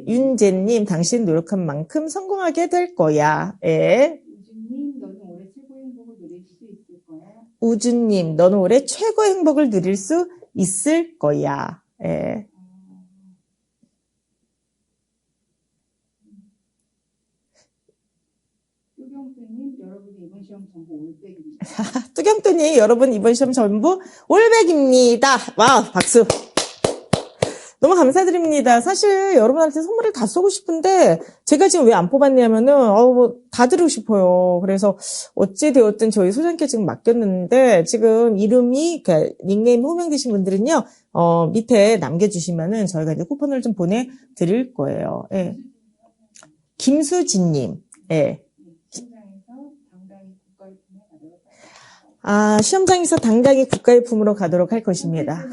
윤재님 당신 노력한 만큼 성공하게 될 거야. 예. 우주님 너는 올해 최고의 행복을 누릴 수 있을 거야. 우주님 너는 올해 최고의 행복을 누릴 수 있을 거야. 예. 뚜경수님 여러분이 이번 시험 전부 올백입니다. 뚜경뚜님 여러분 이번 시험 전부 올백입니다. 와 박수. 너무 감사드립니다. 사실 여러분한테 선물을 다 쏘고 싶은데 제가 지금 왜 안 뽑았냐면은 다 드리고 싶어요. 그래서 어찌 되었든 저희 소장님께 지금 맡겼는데 지금 이름이 닉네임 호명되신 분들은요 밑에 남겨주시면은 저희가 이제 쿠폰을 좀 보내드릴 거예요. 예. 김수진님, 예. 시험장에서 당당히 국가의 품으로 가도록 할 것입니다.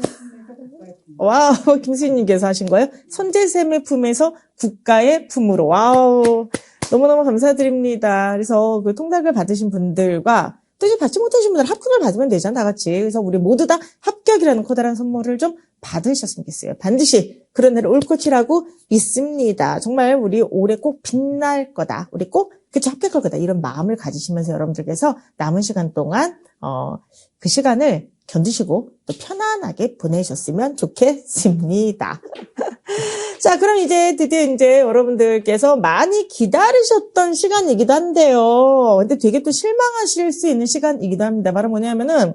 와우, 김수희님께서 하신 거예요? 선제쌤의 품에서 국가의 품으로. 와우, 너무너무 감사드립니다. 그래서 그 통닭을 받으신 분들과 또 이제 받지 못하신 분들 합격을 받으면 되잖아, 다 같이. 그래서 우리 모두 다 합격이라는 커다란 선물을 좀 받으셨으면 좋겠어요. 반드시 그런 날이 올 것이라고 믿습니다. 정말 우리 올해 꼭 빛날 거다. 우리 꼭 합격할 거다. 이런 마음을 가지시면서 여러분들께서 남은 시간 동안 그 시간을 견디시고 또 편안하게 보내셨으면 좋겠습니다. 자, 그럼 이제 드디어 이제 여러분들께서 많이 기다리셨던 시간이기도 한데요. 근데 되게 또 실망하실 수 있는 시간이기도 합니다. 바로 뭐냐면은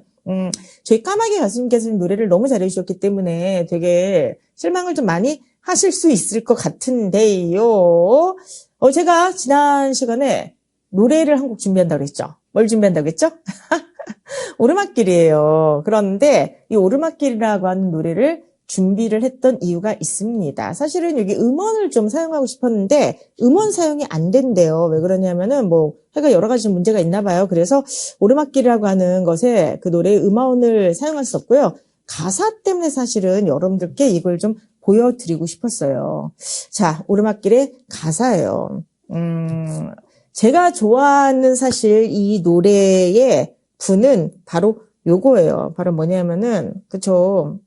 저희 까마귀 가수님께서 노래를 너무 잘해주셨기 때문에 되게 실망을 좀 많이 하실 수 있을 것 같은데요. 제가 지난 시간에 노래를 한 곡 준비한다고 그랬죠. 뭘 준비한다고 했죠? 오르막길이에요. 그런데 이 오르막길이라고 하는 노래를 준비를 했던 이유가 있습니다. 사실은 여기 음원을 좀 사용하고 싶었는데 음원 사용이 안 된대요. 왜 그러냐면은 뭐 해가 여러 가지 문제가 있나 봐요. 그래서 오르막길이라고 하는 것에 그 노래의 음원을 사용할 수 없고요. 가사 때문에 사실은 여러분들께 이걸 좀 보여드리고 싶었어요. 자, 오르막길의 가사예요. 제가 좋아하는 사실 이 노래의 분은 바로 요거예요. 바로 뭐냐면은, 그쵸.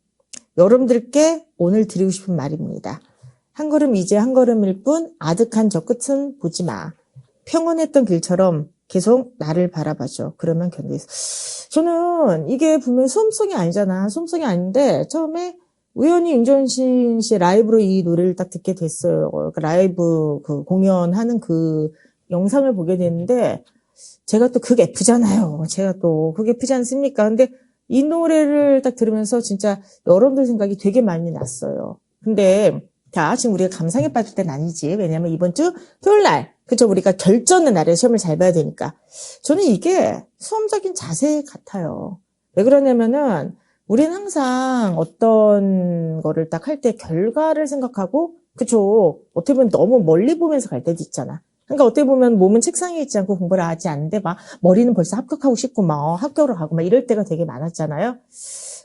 여러분들께 오늘 드리고 싶은 말입니다. 한 걸음 이제 한 걸음일 뿐 아득한 저 끝은 보지 마. 평온했던 길처럼 계속 나를 바라봐줘. 그러면 견디겠어. 저는 이게 분명히 소음송이 아니잖아. 소음송이 아닌데 처음에 우연히 윤종신 씨 라이브로 이 노래를 딱 듣게 됐어요. 그 라이브 그 공연하는 그 영상을 보게 됐는데 제가 또 극 F잖아요. 제가 또 극 F지 않습니까? 근데 이 노래를 딱 들으면서 진짜 여러분들 생각이 되게 많이 났어요. 근데 자, 지금 우리가 감상에 빠질 때는 아니지. 왜냐면 이번 주 토요일 날, 그쵸? 우리가 결전의 날에 시험을 잘 봐야 되니까. 저는 이게 수험적인 자세 같아요. 왜 그러냐면은 우리는 항상 어떤 거를 딱 할 때 결과를 생각하고, 그쵸? 어떻게 보면 너무 멀리 보면서 갈 때도 있잖아. 그러니까 어떻게 보면 몸은 책상에 있지 않고 공부를 하지 않는데 막 머리는 벌써 합격하고 싶고 막 학교로 가고 막 이럴 때가 되게 많았잖아요.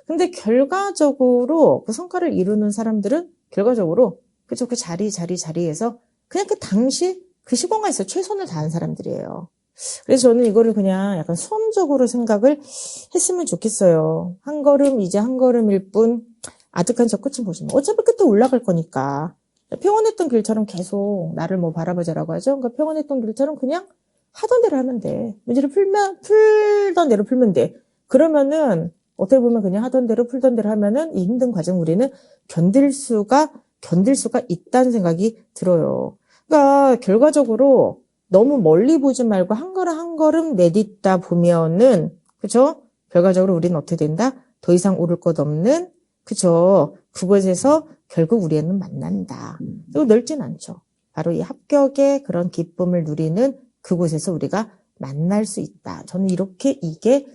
근데 결과적으로 그 성과를 이루는 사람들은 결과적으로 그죠? 그 자리에서 그냥 그 당시 그 시공간에서 최선을 다한 사람들이에요. 그래서 저는 이거를 그냥 약간 수험적으로 생각을 했으면 좋겠어요. 한 걸음 이제 한 걸음일 뿐 아득한 저 끝은 보지 마. 어차피 끝에 올라갈 거니까. 평온했던 길처럼 계속 나를 뭐 바라보자라고 하죠. 그러니까 평온했던 길처럼 그냥 하던 대로 하면 돼. 문제를 풀던 대로 풀면 돼. 그러면은 어떻게 보면 그냥 하던 대로 풀던 대로 하면은 이 힘든 과정 우리는 견딜 수가 있다는 생각이 들어요. 그러니까 결과적으로 너무 멀리 보지 말고 한 걸음 한 걸음 내딛다 보면은 그죠? 결과적으로 우리는 어떻게 된다? 더 이상 오를 것 없는 그죠? 그곳에서 결국 우리는 만난다. 그리고 넓진 않죠. 바로 이 합격의 그런 기쁨을 누리는 그곳에서 우리가 만날 수 있다. 저는 이렇게 이게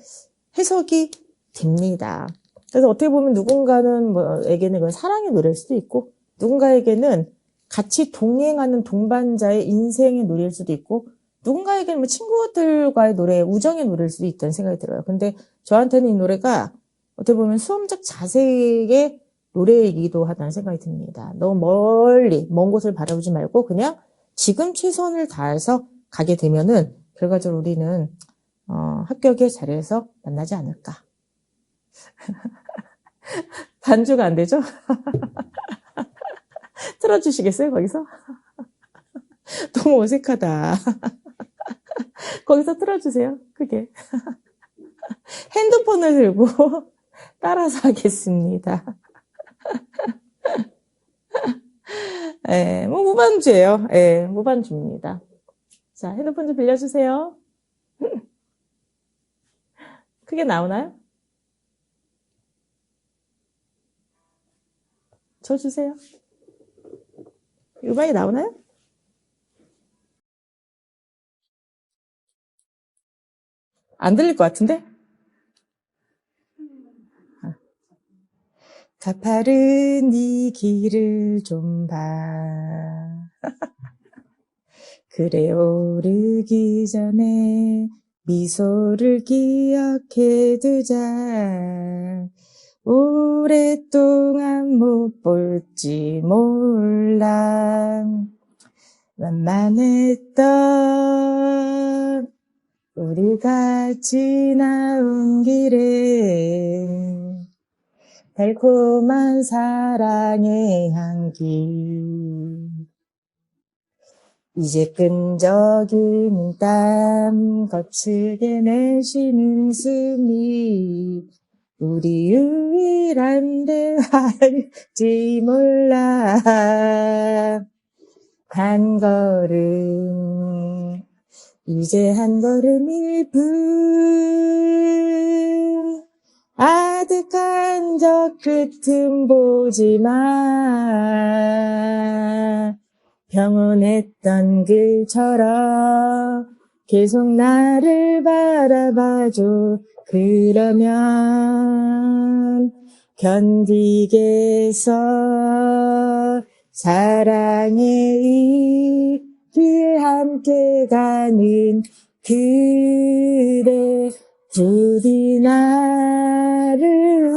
해석이 됩니다. 그래서 어떻게 보면 누군가는 뭐에게는 그건 사랑의 노래일 수도 있고 누군가에게는 같이 동행하는 동반자의 인생의 노래일 수도 있고 누군가에게는 뭐 친구들과의 노래, 우정의 노래일 수도 있다는 생각이 들어요. 근데 저한테는 이 노래가 어떻게 보면 수험적 자세의 노래이기도 하다는 생각이 듭니다. 너무 멀리 먼 곳을 바라보지 말고 그냥 지금 최선을 다해서 가게 되면은 결과적으로 우리는 합격의 자리에서 만나지 않을까. 반주가 안 되죠? 틀어주시겠어요, 거기서? 너무 어색하다. 거기서 틀어주세요, 크게. 핸드폰을 들고 따라서 하겠습니다. 뭐 무반주예요. 무반주입니다. 자, 핸드폰 좀 빌려주세요. 크게 나오나요? 쳐주세요. 음악이 나오나요? 안 들릴 것 같은데? 가파른 이 길을 좀 봐. 그래 오르기 전에 미소를 기억해 두자. 오랫동안 못 볼지 몰라. 만만했던 우리가 지나온 길에 달콤한 사랑의 향기 이제 끈적이는 땀 거칠게 내쉬는 숨이 우리 유일한 대화일지 몰라. 한 걸음 이제 한 걸음일 뿐 아득한 저 끝은 보지 마. 평온했던 길처럼 계속 나를 바라봐줘. 그러면 견디겠어. 사랑의 이 길 함께 가는 그대 부디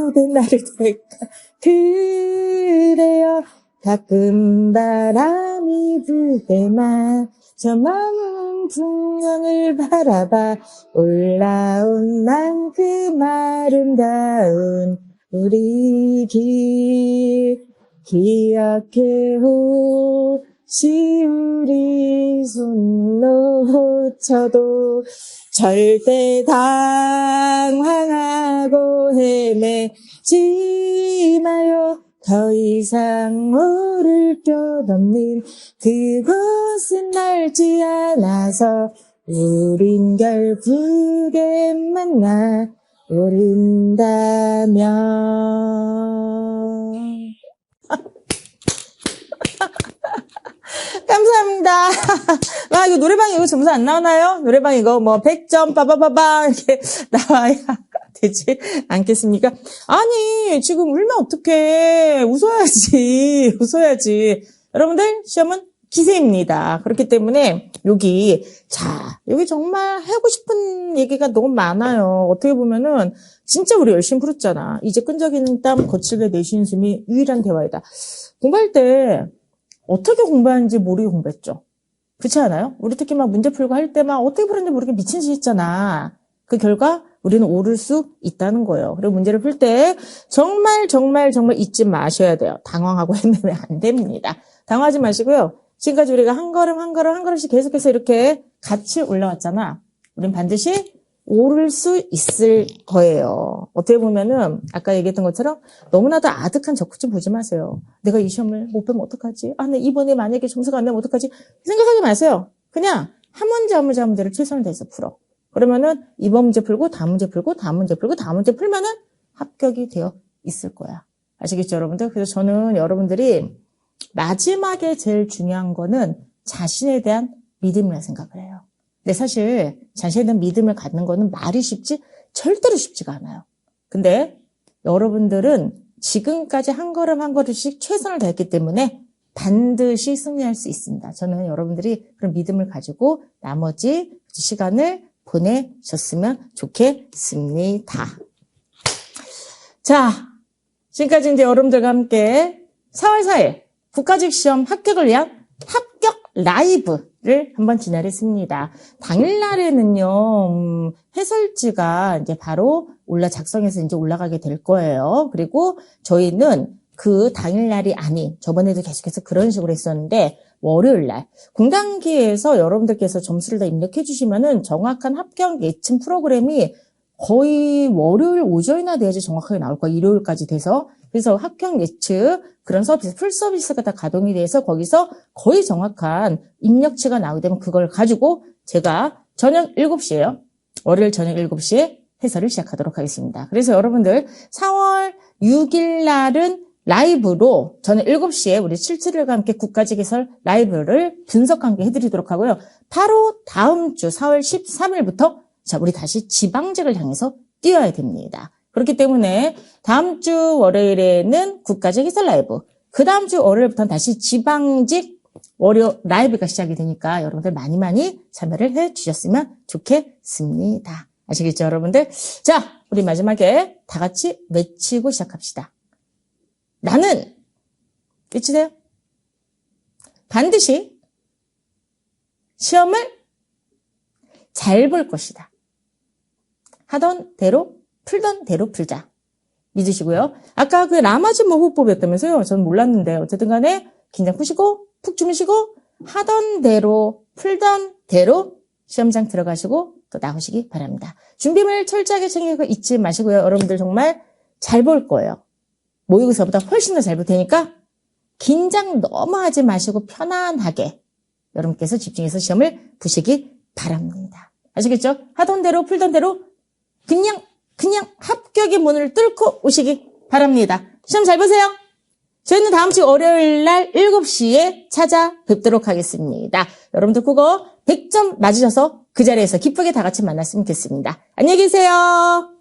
모든 나를 될까 그대여 가끔 바람이 불 때만 저 먼 풍경을 바라봐 올라온 만큼 아름다운 우리 길 기억해 혹시 우리 손 놓쳐도 절대 당황하고 헤매지 마요. 더 이상 오를 것 없는 그곳은 넓지 않아서 우린 결국에 만나 오른다면. 감사합니다. 아, 이거 노래방 이거 점수 안 나오나요? 노래방 이거 뭐 100점 빠바바바 이렇게 나와야 되지 않겠습니까? 아니, 지금 울면 어떡해. 웃어야지. 여러분들, 시험은 기세입니다. 그렇기 때문에 여기 정말 하고 싶은 얘기가 너무 많아요. 어떻게 보면은 진짜 우리 열심히 풀었잖아. 이제 끈적이는 땀 거칠게 내쉬는 숨이 유일한 대화이다. 공부할 때 어떻게 공부하는지 모르게 공부했죠. 그렇지 않아요? 우리 특히 막 문제 풀고 할 때 막 어떻게 풀었는지 모르게 미친 짓 했잖아. 그 결과 우리는 오를 수 있다는 거예요. 그리고 문제를 풀 때 정말 잊지 마셔야 돼요. 당황하고 헤매면 안 됩니다. 당황하지 마시고요. 지금까지 우리가 한 걸음씩 계속해서 이렇게 같이 올라왔잖아. 우린 반드시 오를 수 있을 거예요. 어떻게 보면은 아까 얘기했던 것처럼 너무나도 아득한 적극 보지 마세요. 내가 이 시험을 못 빼면 어떡하지? 아, 나 이번에 만약에 점수가 안 나면 어떡하지? 생각하지 마세요. 그냥 한 문제를 최선을 다해서 풀어. 그러면은 이번 문제 풀고 다음 문제 풀고 다음 문제 풀고 다음 문제 풀면은 합격이 되어 있을 거야. 아시겠죠, 여러분들? 그래서 저는 여러분들이 마지막에 제일 중요한 거는 자신에 대한 믿음이라 생각을 해요. 근데 사실 자신에 대한 믿음을 갖는 거는 말이 쉽지 절대로 쉽지가 않아요. 근데 여러분들은 지금까지 한 걸음씩 최선을 다했기 때문에 반드시 승리할 수 있습니다. 저는 여러분들이 그런 믿음을 가지고 나머지 시간을 보내셨으면 좋겠습니다. 자, 지금까지 이제 여러분들과 함께 4월 4일 국가직 시험 합격을 위한 합격 라이브를 한번 진행했습니다. 당일날에는요, 해설지가 이제 바로 작성해서 이제 올라가게 될 거예요. 그리고 저희는 그 당일날이 아닌, 저번에도 계속해서 그런 식으로 했었는데, 월요일날, 공단기에서 여러분들께서 점수를 다 입력해 주시면은 정확한 합격 예측 프로그램이 거의 월요일 오전이나 돼야지 정확하게 나올 거예요. 일요일까지 돼서. 그래서 합격 예측 그런 서비스, 풀 서비스가 다 가동이 돼서 거기서 거의 정확한 입력치가 나오게 되면 그걸 가지고 제가 저녁 7시에요. 월요일 저녁 7시에 해설을 시작하도록 하겠습니다. 그래서 여러분들 4월 6일 날은 라이브로 저녁 7시에 우리 77일과 함께 국가직 해설 라이브를 분석 함께 해드리도록 하고요. 바로 다음 주 4월 13일부터 자, 우리 다시 지방직을 향해서 뛰어야 됩니다. 그렇기 때문에 다음 주 월요일에는 국가직 해설 라이브, 그 다음 주 월요일부터는 다시 지방직 월요 라이브가 시작이 되니까 여러분들 많이 참여를 해 주셨으면 좋겠습니다. 아시겠죠, 여러분들? 자, 우리 마지막에 다 같이 외치고 시작합시다. 나는, 외치세요. 반드시 시험을 잘 볼 것이다. 하던 대로, 풀던 대로 풀자. 믿으시고요. 아까 그 라마즈모 호흡법이었다면서요? 전 몰랐는데 어쨌든 간에 긴장 푸시고 푹 주무시고 하던 대로 풀던 대로 시험장 들어가시고 또 나오시기 바랍니다. 준비물 철저하게 챙기고 잊지 마시고요. 여러분들 정말 잘 볼 거예요. 모의고사보다 훨씬 더 잘 볼 테니까 긴장 너무 하지 마시고 편안하게 여러분께서 집중해서 시험을 보시기 바랍니다. 아시겠죠? 하던 대로 풀던 대로 그냥 합격의 문을 뚫고 오시기 바랍니다. 시험 잘 보세요. 저희는 다음 주 월요일 날 7시에 찾아뵙도록 하겠습니다. 여러분들 국어 100점 맞으셔서 그 자리에서 기쁘게 다 같이 만났으면 좋겠습니다. 안녕히 계세요.